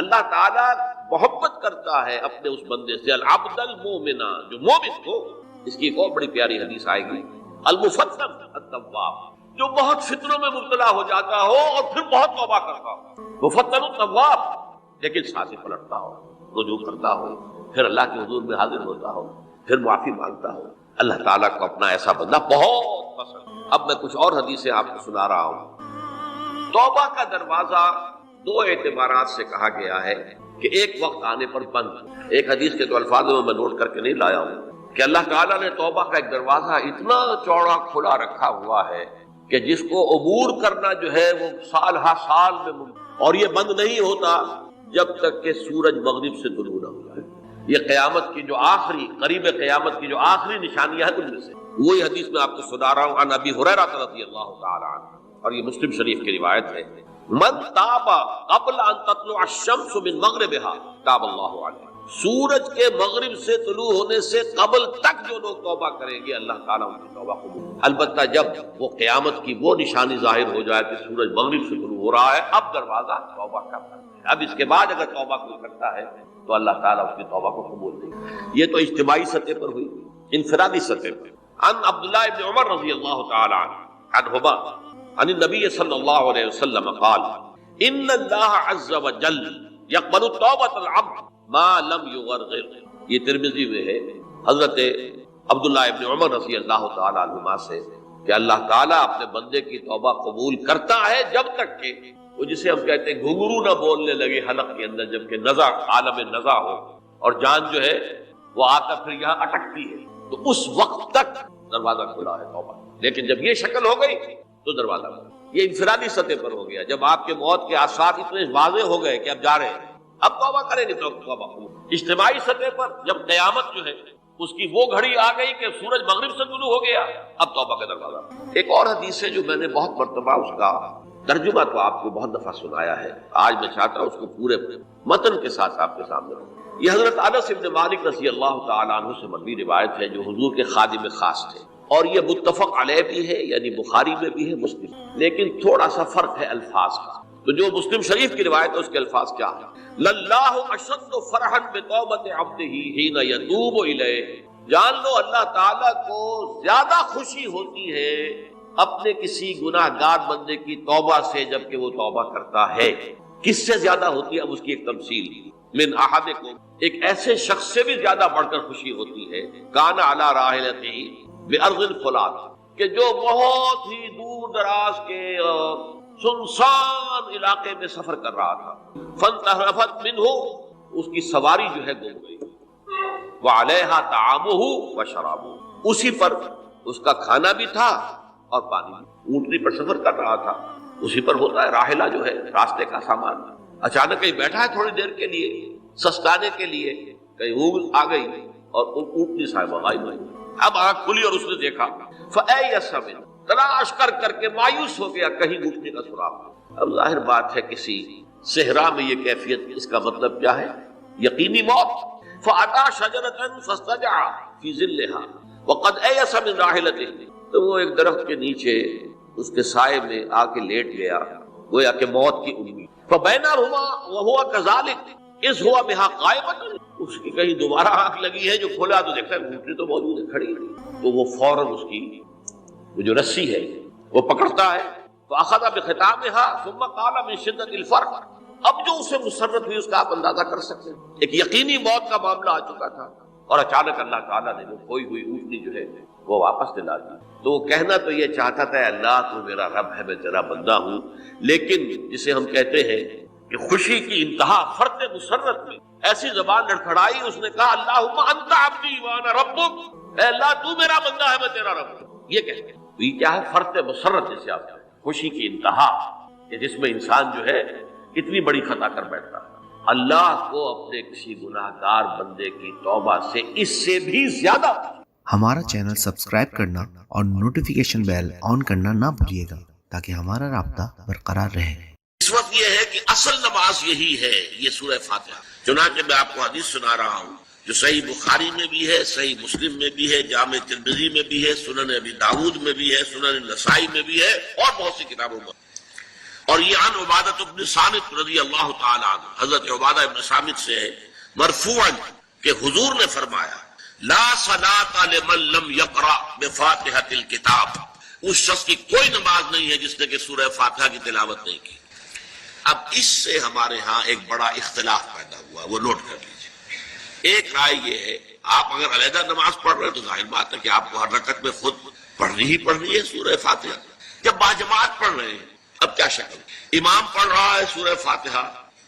اللہ تعالی محبت کرتا ہے اپنے اس بندے سے، العبد المؤمن، جو مومن ہو. اس کی ایک اور بڑی پیاری حدیث آئے گی، المفتن التواب، جو بہت فتنوں میں مبتلا ہو جاتا ہو اور پھر بہت توبہ کرتا ہو. مفتن التواب، لیکن ساتھ ہی پلٹتا ہو، رجوع کرتا ہو، پھر اللہ کے حضور میں حاضر ہوتا ہو، پھر معافی مانگتا ہو. اللہ تعالیٰ کو اپنا ایسا بندہ بہت پسند. اب میں کچھ اور حدیثیں آپ کو سنا رہا ہوں. توبہ کا دروازہ دو اعتبارات سے کہا گیا ہے کہ ایک وقت آنے پر بند. ایک حدیث کے تو الفاظ میں نوٹ کر کے نہیں لایا ہوں کہ اللہ تعالیٰ نے توبہ کا ایک دروازہ اتنا چوڑا کھلا رکھا ہوا ہے کہ جس کو عبور کرنا جو ہے وہ سال ہا سال میں، اور یہ بند نہیں ہوتا جب تک کہ سورج مغرب سے طلوع نہ ہو جائے. یہ قیامت کی جو آخری، قریب قیامت کی جو آخری نشانیاں ہیں ان میں سے وہی حدیث میں آپ کو سنا رہا ہوں. عن ابی ہریرہ رضی اللہ تعالی عنہ، اور یہ مسلم شریف کی روایت ہے، من تاب قبل ان تطلع الشمس من مغربها تاب اللہ علیہ. سورج کے مغرب سے طلوع ہونے سے قبل تک جو لوگ توبہ کریں گے اللہ تعالیٰ ان کی توبہ قبول. البتہ جب وہ قیامت کی وہ نشانی ظاہر ہو جائے کہ سورج مغرب سے طلوع ہو رہا ہے، اب دروازہ توبہ کا ہے. اب اس کے بعد اگر توبہ کوئی کرتا ہے تو اللہ تعالیٰ اس کی توبہ کو قبول نہیں. یہ تو اجتماعی سطح پر ہوئی. انفرادی سطح پر عن عبداللہ ابن عمر رضی اللہ تعالی عنہما عن النبی صلی اللہ علیہ وسلم قال ان اللہ عز وجل یقبل توبۃ العبد ما لم یغرغر. یہ ترمذی میں ہے حضرت عبداللہ ابن عمر رضی اللہ تعالی عنہما سے کہ اللہ تعالیٰ اپنے بندے کی توبہ قبول کرتا ہے جب تک کہ وہ جسے ہم کہتے ہیں گھنگرو نہ بولنے لگے حلق کے اندر، جبکہ نزع، عالم نزع ہو، اور جان جو ہے وہ آ کر پھر یہاں اٹکتی ہے، تو اس وقت تک دروازہ کھلا ہے توبہ۔ لیکن جب یہ شکل ہو گئی تو دروازہ کھلا۔ یہ انفرادی سطح پر ہو گیا، جب آپ کے موت کے آثار اتنے واضح ہو گئے کہ اب جا رہے ہیں، اب توبہ کریں گے تو توبہ۔ اجتماعی سطح پر جب قیامت جو ہے اس کی وہ گھڑی آ گئی کہ سورج مغرب سے طلوع ہو گیا، اب توبہ کا دروازہ۔ ایک اور حدیث ہے جو میں نے بہت مرتبہ اس کا ترجمہ تو آپ کو بہت دفعہ سنایا ہے، آج میں چاہتا ہوں اس کو پورے متن کے ساتھ آپ کے سامنے رکھوں۔ یہ حضرت انس بن مالک رضی اللہ تعالیٰ عنہ سے مروی روایت ہے، جو حضور کے خادم خاص تھے، اور یہ متفق علیہ بھی ہے، یعنی بخاری میں بھی ہے، مسلم، لیکن تھوڑا سا فرق ہے الفاظ کا۔ تو جو مسلم شریف کی روایت ہے اس کے الفاظ کیا ہے؟ للہ اشد فرحا بتوبۃ عبدہ حین یتوب الیہ، جان لو اللہ تعالیٰ کو زیادہ خوشی ہوتی ہے اپنے کسی گناہ گار بندے کی توبہ سے جبکہ وہ توبہ کرتا ہے۔ کس سے زیادہ ہوتی ہے؟ اب اس کی ایک تمثیل، من احدکم، ایک ایسے شخص سے بھی زیادہ بڑھ کر خوشی ہوتی ہے، کان علی راحلتہ بارض الفلات، کہ جو بہت ہی دور دراز کے سنسان علاقے میں سفر کر رہا تھا، فانتحرفت منہ، اس کی سواری جو ہے گم گئی، وعلیہا طعامہ وشرابہ، اسی پر اس کا کھانا بھی تھا اور پانی بھی، اونٹنی پر سفر کر رہا تھا، اسی پر ہوتا ہے راحلہ جو ہے راستے کا سامان۔ اچانک کہیں بیٹھا ہے تھوڑی دیر کے لیے سستانے کے لیے، کہیں اونگ آ گئی اور اونٹنی صاحبہ غائب ہوئی۔ اب آنکھ کھلی اور اس نے دیکھا، فَأَيَّسَ مِنْ، تلاش کر کر کے مایوس ہو گیا، کہیں اونٹنی کا سراغ۔ اب ظاہر بات ہے کسی صحرا میں یہ کیفیت، اس کا مطلب کیا ہے؟ یقینی موت۔ فَأَتَىٰ شَجَرَةً فَاسْتَجَعَ فِي ظِلِّهَا وَقَدْ أَيَسَ مِنْ رَاحِلَتِهِ، تو وہ ایک درخت کے نیچے اس کے سائے میں آ کے لیٹ گیا، گویا کہ موت کی امید۔ فَبَيْنَهُمَا وَهُوَ كَذَلِكَ إِذْ هُوَ بِهَا قَائِمٌ، اس کی کہیں دوبارہ آنکھ لگی ہے، جو کھولا تو دیکھتا ہے اونٹنی تو موجود ہے، کھڑی ہے، تو وہ فوراً اس کی وہ جو رسی ہے وہ پکڑتا ہے، فَأَخَذَ بِخِتَامِهَا ثُمَّ قَالَ مِن شِدَّةِ الْفَرْقِ، اب جو اسے مسرت ہوئی اس کا آپ اندازہ کر سکتے ہیں، ایک یقینی موت کا معاملہ آ چکا تھا، اور اچانک اللہ تعالیٰ نے وہ کھوئی ہوئی اونٹنی جو ہے وہ واپس دلا دی۔ تو وہ کہنا تو یہ چاہتا تھا، اللہ تو میرا رب ہے، میں تیرا بندہ ہوں، لیکن جسے ہم کہتے ہیں کہ خوشی کی انتہا فرط مسرت میں ایسی زبان لڑکھڑائی، اس نے کہا اللہم انت عبدی وانا ربک، اے اللہ تو میرا بندہ ہے، میں تیرا رب ہوں۔ یہ کہتے ہیں تو یہ کیا ہے؟ فرط مسرت، جسے آپ کہتے ہیں خوشی کی انتہا، کہ جس میں انسان جو ہے اتنی بڑی خطا کر بیٹھتا ہے۔ اللہ کو اپنے کسی گناہ گار بندے کی توبہ سے اس سے بھی زیادہ۔ ہمارا چینل سبسکرائب کرنا اور نوٹیفیکیشن بیل آن کرنا نہ بھولیے گا تاکہ ہمارا رابطہ برقرار رہے۔ اس وقت یہ ہے کہ اصل نماز یہی ہے، یہ سورہ فاتحہ۔ چنانچہ میں آپ کو حدیث سنا رہا ہوں جو صحیح بخاری میں بھی ہے، صحیح مسلم میں بھی ہے، جامع ترمذی میں بھی ہے، سنن ابی داؤد میں بھی ہے، سنن نسائی میں بھی ہے، اور بہت سی کتابوں میں۔ اور یہ عن عبادہ بن صامت رضی اللہ تعالی عنہ، حضرت عبادہ بن صامت سے ہے مرفوعا کہ حضور نے فرمایا لا صلاۃ لمن لم یقرأ بفاتحۃ الکتاب، اس شخص کی کوئی نماز نہیں ہے جس نے کہ سورہ فاتحہ کی تلاوت نہیں کی۔ اب اس سے ہمارے ہاں ایک بڑا اختلاف پیدا ہوا، وہ نوٹ کر لیجیے۔ ایک رائے یہ ہے آپ اگر علیحدہ نماز پڑھ رہے ہیں تو ظاہر بات ہے کہ آپ کو ہر رکعت میں خود پڑھنی ہی پڑھنی ہے سورہ فاتحہ۔ جب باجماعت پڑھ رہے ہیں اب کیا شکل؟ امام پڑھ رہا ہے سورہ فاتحہ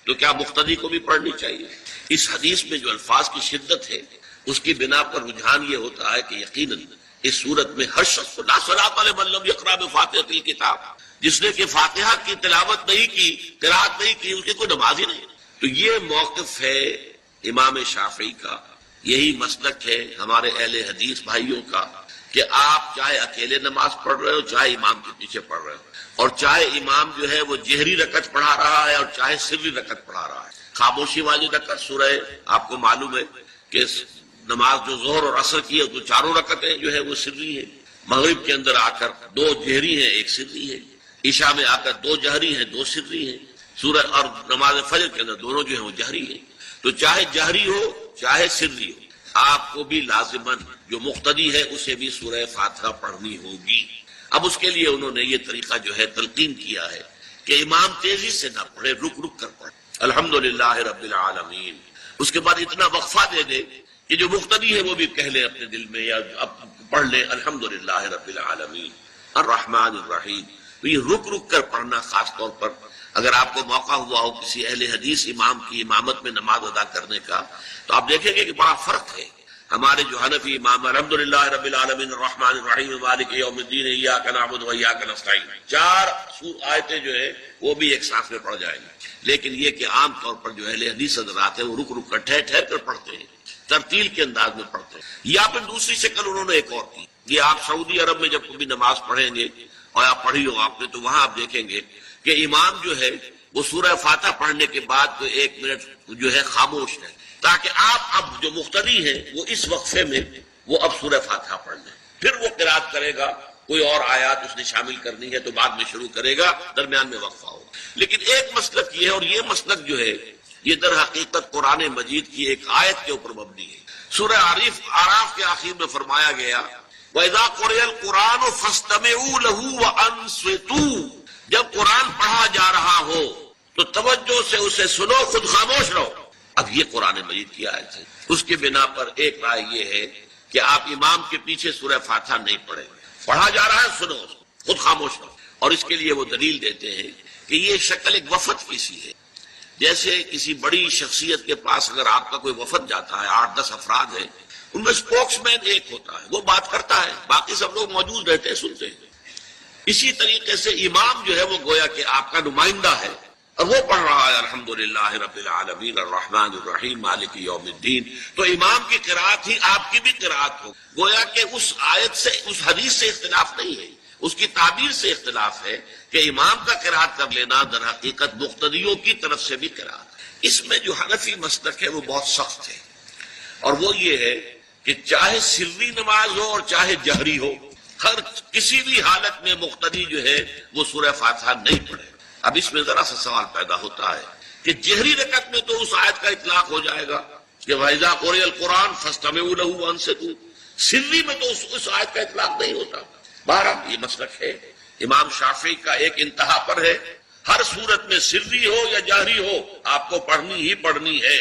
تو کیا مقتدی کو بھی پڑھنی چاہیے؟ اس حدیث میں جو الفاظ کی شدت ہے اس کی بنا پر رجحان یہ ہوتا ہے کہ یقیناً اس صورت میں ہر شخص کو لا صلاۃ لمن لم یقرأ بفاتحۃ الکتاب، جس نے کہ فاتحہ کی تلاوت نہیں کی، قرات نہیں کی، اس کی کوئی نماز ہی نہیں۔ تو یہ موقف ہے امام شافعی کا، یہی مسلک ہے ہمارے اہل حدیث بھائیوں کا کہ آپ چاہے اکیلے نماز پڑھ رہے ہو، چاہے امام کے پیچھے پڑھ رہے ہو، اور چاہے امام جو ہے وہ جہری رکعت پڑھا رہا ہے اور چاہے سری رکعت پڑھا رہا ہے۔ خاموشی والی رکعت سورہ آپ کو معلوم ہے کہ نماز جو ظہر اور عصر کی ہے تو چاروں رکعتیں جو ہے وہ سری ہیں، مغرب کے اندر آ کر دو جہری ہیں ایک سری ہے، عشاء میں آ کر دو جہری ہیں دو سری ہیں، سورہ اور نماز فجر کے اندر دونوں جو ہیں وہ جہری ہیں۔ تو چاہے جہری ہو چاہے سری ہو، آپ کو بھی لازماً جو مقتدی ہے اسے بھی سورہ فاتحہ پڑھنی ہوگی۔ اب اس کے لیے انہوں نے یہ طریقہ جو ہے تلقین کیا ہے کہ امام تیزی سے نہ پڑھے، رک رک کر پڑھے الحمدللہ رب العالمین، اس کے بعد اتنا وقفہ دے دے کہ جو مقتدی ہے وہ بھی کہہ لے اپنے دل میں یا پڑھ لے الحمدللہ رب العالمین الرحمن الرحیم۔ تو یہ رک رک کر پڑھنا، خاص طور پر اگر آپ کو موقع ہوا ہو کسی اہل حدیث امام کی امامت میں نماز ادا کرنے کا تو آپ دیکھیں گے کہ بڑا فرق ہے ہمارے جو حنفی امام الحمدللہ رب العالمین الرحمن الرحیم مالک یوم الدین ایاک نعبد و ایاک نستعین، 4 آیتیں جو ہے وہ بھی ایک ساتھ میں پڑھ جائیں گے. لیکن یہ کہ عام طور پر جو اہل حدیث حضرات ہیں وہ رک رک کر ٹھہر کر پڑھتے ہیں، ترتیل کے انداز میں پڑھتے ہیں. یا پھر دوسری شکل انہوں نے ایک اور کی، یہ آپ سعودی عرب میں جب کبھی نماز پڑھیں گے اور آپ پڑھی ہو آپ نے، تو وہاں آپ دیکھیں گے کہ امام جو ہے وہ سورہ فاتحہ پڑھنے کے بعد تو 1 منٹ جو ہے خاموش ہے، تاکہ آپ اب جو مقتدی ہیں وہ اس وقفے میں وہ اب سورہ فاتحہ پڑھ لیں. پھر وہ قرات کرے گا، کوئی اور آیات اس نے شامل کرنی ہے تو بعد میں شروع کرے گا، درمیان میں وقفہ ہوگا. لیکن ایک مسلک یہ ہے، اور یہ مسلک جو ہے یہ در حقیقت قرآن مجید کی ایک آیت کے اوپر مبنی ہے. سورہ اعراف کے آخر میں فرمایا گیا وَإِذَا قُرِئَ الْقُرْآنُ فَاسْتَمِعُوا لَهُ وَأَنصِتُوا، جب قرآن پڑھا جا رہا ہو تو توجہ سے اسے سنو، خود خاموش رہو. اب یہ قرآن مجید کی آیت ہے. اس کے بنا پر ایک رائے یہ ہے کہ آپ امام کے پیچھے سورہ فاتحہ نہیں پڑھیں، پڑھا جا رہا ہے سنو، خود خاموش رہو. اور اس کے لیے وہ دلیل دیتے ہیں کہ یہ شکل ایک وفد کی سی ہے. جیسے کسی بڑی شخصیت کے پاس اگر آپ کا کوئی وفد جاتا ہے، 8-10 افراد ہیں، ان میں اسپوکس مین ایک ہوتا ہے، وہ بات کرتا ہے، باقی سب لوگ موجود رہتے ہیں، سنتے ہیں. اسی طریقے سے امام جو ہے وہ گویا کہ آپ کا نمائندہ ہے اور وہ پڑھ رہا ہے الحمدللہ رب العالمین الرحمن الرحیم مالک یوم الدین، تو امام کی قرات ہی آپ کی بھی قرات ہو. گویا کہ اس آیت سے، اس حدیث سے اختلاف نہیں ہے، اس کی تعبیر سے اختلاف ہے کہ امام کا قرات کر لینا در حقیقت مقتدیوں کی طرف سے بھی قرات. اس میں جو حنفی مسلک ہے وہ بہت سخت ہے، اور وہ یہ ہے کہ چاہے سری نماز ہو اور چاہے جہری ہو، ہر کسی بھی حالت میں مقتدی جو ہے وہ سورہ فاتحہ نہیں پڑھے. اب اس میں ذرا سا سوال پیدا ہوتا ہے کہ جہری رکعت میں تو اس آیت کا اطلاق ہو جائے گا کہ وَإِذَا قُرِئَ الْقُرْآنُ فَاسْتَمِعُوا لَهُ وَأَنصِتُوا، سری میں تو اس آیت کا اطلاق نہیں ہوتا. بہرحال یہ مسلک ہے امام شافعی کا، ایک انتہا پر ہے، ہر صورت میں سری ہو یا جہری ہو آپ کو پڑھنی ہی پڑھنی ہے.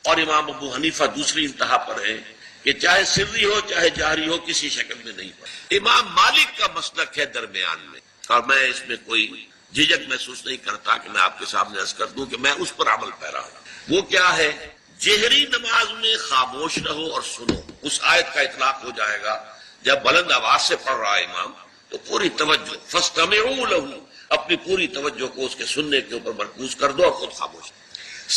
اور امام ابو حنیفہ دوسری انتہا پر ہے کہ چاہے سری ہو چاہے جہری ہو کسی شکل میں نہیں پڑھے. امام مالک کا مسلک ہے درمیان میں، اور میں اس میں کوئی جھجک محسوس نہیں کرتا کہ میں آپ کے سامنے عرض کر دوں کہ میں اس پر عمل پیرا ہوں. وہ کیا ہے؟ جہری نماز میں خاموش رہو اور سنو. اس آیت کا اطلاق ہو جائے گا جب بلند آواز سے پڑھ رہا ہے امام تو پوری توجہ، فاستمعوا له، اپنی پوری توجہ کو اس کے سننے کے اوپر مرکوز کر دو اور خود خاموش.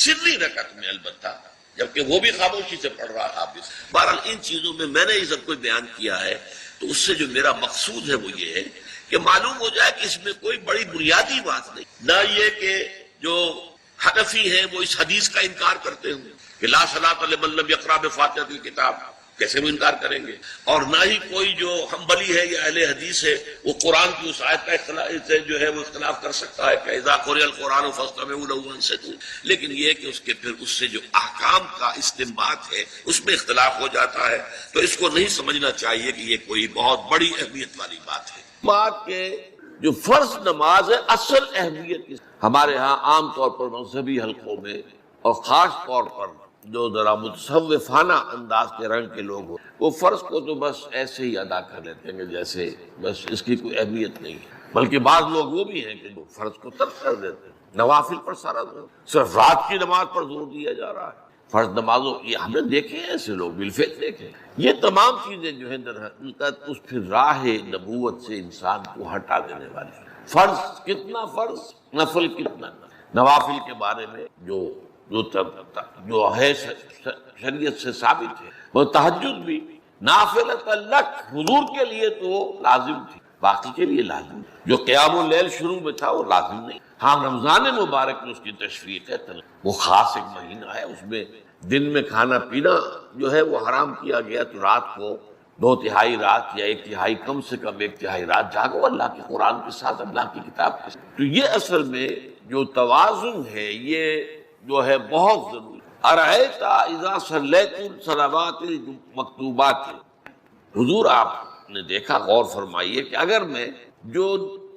سری رکعت میں البتہ جبکہ وہ بھی خاموشی سے پڑھ رہا ہے حافظ. بہرحال ان چیزوں میں میں نے یہ سب کچھ بیان کیا ہے تو اس سے جو میرا مقصود ہے وہ یہ ہے کہ معلوم ہو جائے کہ اس میں کوئی بڑی بنیادی بات نہیں. نہ یہ کہ جو حنفی ہیں وہ اس حدیث کا انکار کرتے ہوں کہ لا صلاۃ لمن لم یقرأ بفاتحۃ الکتاب، کیسے وہ انکار کریں گے. اور نہ ہی کوئی جو حنبلی ہے یا اہل حدیث ہے وہ قرآن کی اس آیت کا اختلاف سے جو ہے وہ اختلاف کر سکتا ہے کہ اذا قرئ القرآن فاستمعوا له وانصتوا. لیکن یہ کہ اس کے پھر اس سے جو احکام کا استنباط ہے اس میں اختلاف ہو جاتا ہے، تو اس کو نہیں سمجھنا چاہیے کہ یہ کوئی بہت بڑی اہمیت والی بات ہے. بات کے جو فرض نماز ہے اصل اہمیت ہمارے ہاں عام طور پر مذہبی حلقوں میں اور خاص طور پر جو ذرا متصوفانہ انداز کے رنگ کے لوگ ہو، وہ فرض کو تو بس ایسے ہی ادا کر لیتے ہیں جیسے بس اس کی کوئی اہمیت نہیں ہے. بلکہ بعض لوگ وہ بھی ہیں کہ جو فرض کو ترک کر دیتے ہیں. نوافل پر سارا صرف رات کی نماز پر زور دیا جا رہا ہے. فرض نمازوں یہ ہم نے دیکھے ہیں، ایسے لوگ بالفعل دیکھے. یہ تمام چیزیں جو ہیں در حقیقت اس پھر راہ نبوت سے انسان کو ہٹا دینے والی ہیں. فرض کتنا فرض، نفل کتنا نفل. نوافل کے بارے میں جو ہے شریعت سے ثابت ہے، وہ تہجد بھی نافلۃ لک، حضور کے لیے تو لازم تھی، باقی کے لیے لازم. جو قیام اللیل شروع میں تھا وہ لازم نہیں. ہاں رمضان مبارک میں اس کی تشریق ہے، وہ خاص ایک مہینہ ہے، اس میں دن میں کھانا پینا جو ہے وہ حرام کیا گیا، تو رات کو 2/3 رات یا 1/3 کم سے کم 1/3 رات جاگو اللہ کے قرآن کے ساتھ، اللہ کی کتاب کے ساتھ. تو یہ اصل میں جو توازن ہے یہ جو ہے بہت ضروری. ارأیت اذا صلیت الصلوات المکتوبات، حضور آپ نے دیکھا، غور فرمائیے کہ اگر میں جو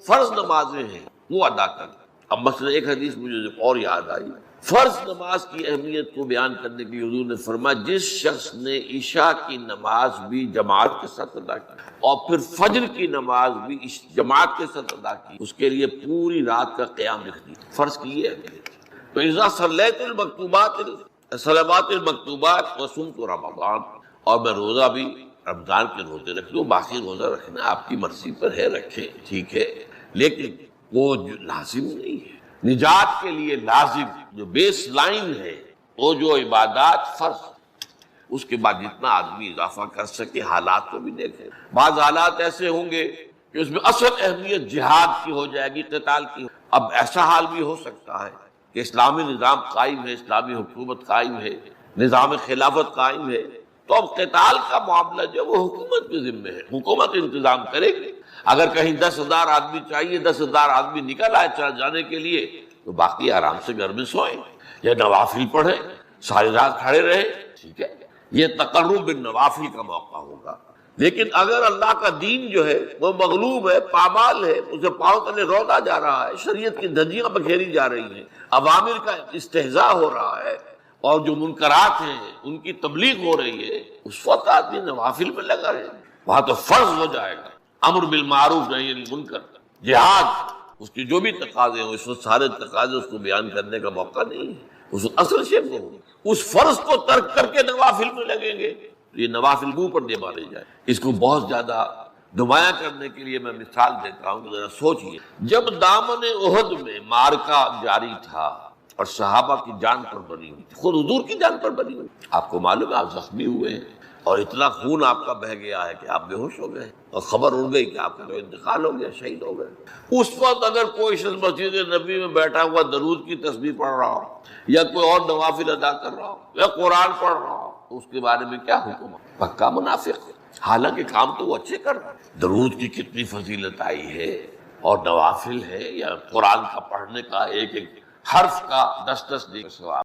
فرض نمازیں ہیں وہ ادا کروں. اب مثلا ایک حدیث مجھے اور یاد آئی، فرض نماز کی اہمیت کو بیان کرنے کے لیے حضور نے فرمایا جس شخص نے عشاء کی نماز بھی جماعت کے ساتھ ادا کی اور پھر فجر کی نماز بھی جماعت کے ساتھ ادا کی، اس کے لیے پوری رات کا قیام لکھ دیا. فرض کی یہ اہمیت. تو اذا صلیت المکتوبات صلوات المکتوبات وصمت رمضان، اور میں روزہ بھی رمضان کے روزے رکھ لوں، باقی روزہ رکھنا آپ کی مرضی پر ہے، رکھیں، ٹھیک ہے، لیکن وہ جو لازم نہیں ہے۔ نجات کے لیے لازم جو بیس لائن ہے وہ جو عبادات فرض، اس کے بعد جتنا آدمی اضافہ کر سکے، حالات کو بھی دیکھیں۔ بعض حالات ایسے ہوں گے کہ اس میں اصل اہمیت جہاد کی ہو جائے گی، قتال کی۔ اب ایسا حال بھی ہو سکتا ہے کہ اسلامی نظام قائم ہے، اسلامی حکومت قائم ہے، نظام خلافت قائم ہے، تو اب قتال کا معاملہ جو وہ حکومت کے ذمہ ہے، حکومت انتظام کرے گی۔ اگر کہیں 10,000 آدمی چاہیے، 10,000 آدمی نکل آئے چل جانے کے لیے، تو باقی آرام سے گھر میں سوئیں یا نوافل پڑھیں، ساری رات کھڑے رہے، ٹھیک ہے، یہ تقرب بالنوافل کا موقع ہوگا۔ لیکن اگر اللہ کا دین جو ہے وہ مغلوب ہے، پامال ہے، اسے پاؤں تلے رودا جا رہا ہے، شریعت کی دھجیاں بکھیری جا رہی ہیں، عوامر کا استہزاء ہو رہا ہے، اور جو منکرات ہیں ان کی تبلیغ ہو رہی ہے، اس وقت آدمی نوافل میں لگا رہے، وہاں تو فرض ہو جائے گا امر بالمعروف نہی عن المنکر، جہاد، اس کی جو بھی تقاضے ہوں، اس وقت سارے تقاضے اس کو بیان کرنے کا موقع نہیں ہے، اس اصل شے کو، اس فرض کو ترک کر کے نوافل میں لگیں گے، یہ نوافل منہ پر دے مارے جائے۔ اس کو بہت زیادہ نمایاں کرنے کے لیے میں مثال دیتا ہوں کہ ذرا سوچئے، جب دامن احد میں معرکہ جاری تھا اور صحابہ کی جان پر بنی ہوئی تھی، خود حضور کی جان پر بنی ہوئی، آپ کو معلوم ہے آپ زخمی ہوئے ہیں اور اتنا خون آپ کا بہہ گیا ہے کہ آپ بے ہوش ہو گئے اور خبر اڑ گئی کہ آپ کا انتقال ہو گیا، شہید ہو گئے۔ اس وقت اگر کوئی شخص مسجد نبی میں بیٹھا ہوا درود کی تسبیح پڑھ رہا ہو، یا کوئی اور نوافل ادا کر رہا ہو، یا قرآن پڑھ رہا ہو، تو اس کے بارے میں کیا حکم ہے؟ پکا منافق ہے، حالانکہ کام تو وہ اچھے کر رہا ہے۔ درود کی کتنی فضیلت آئی ہے، اور نوافل ہے، یا قرآن کا پڑھنے کا ایک ایک حرف کا 10 ثواب۔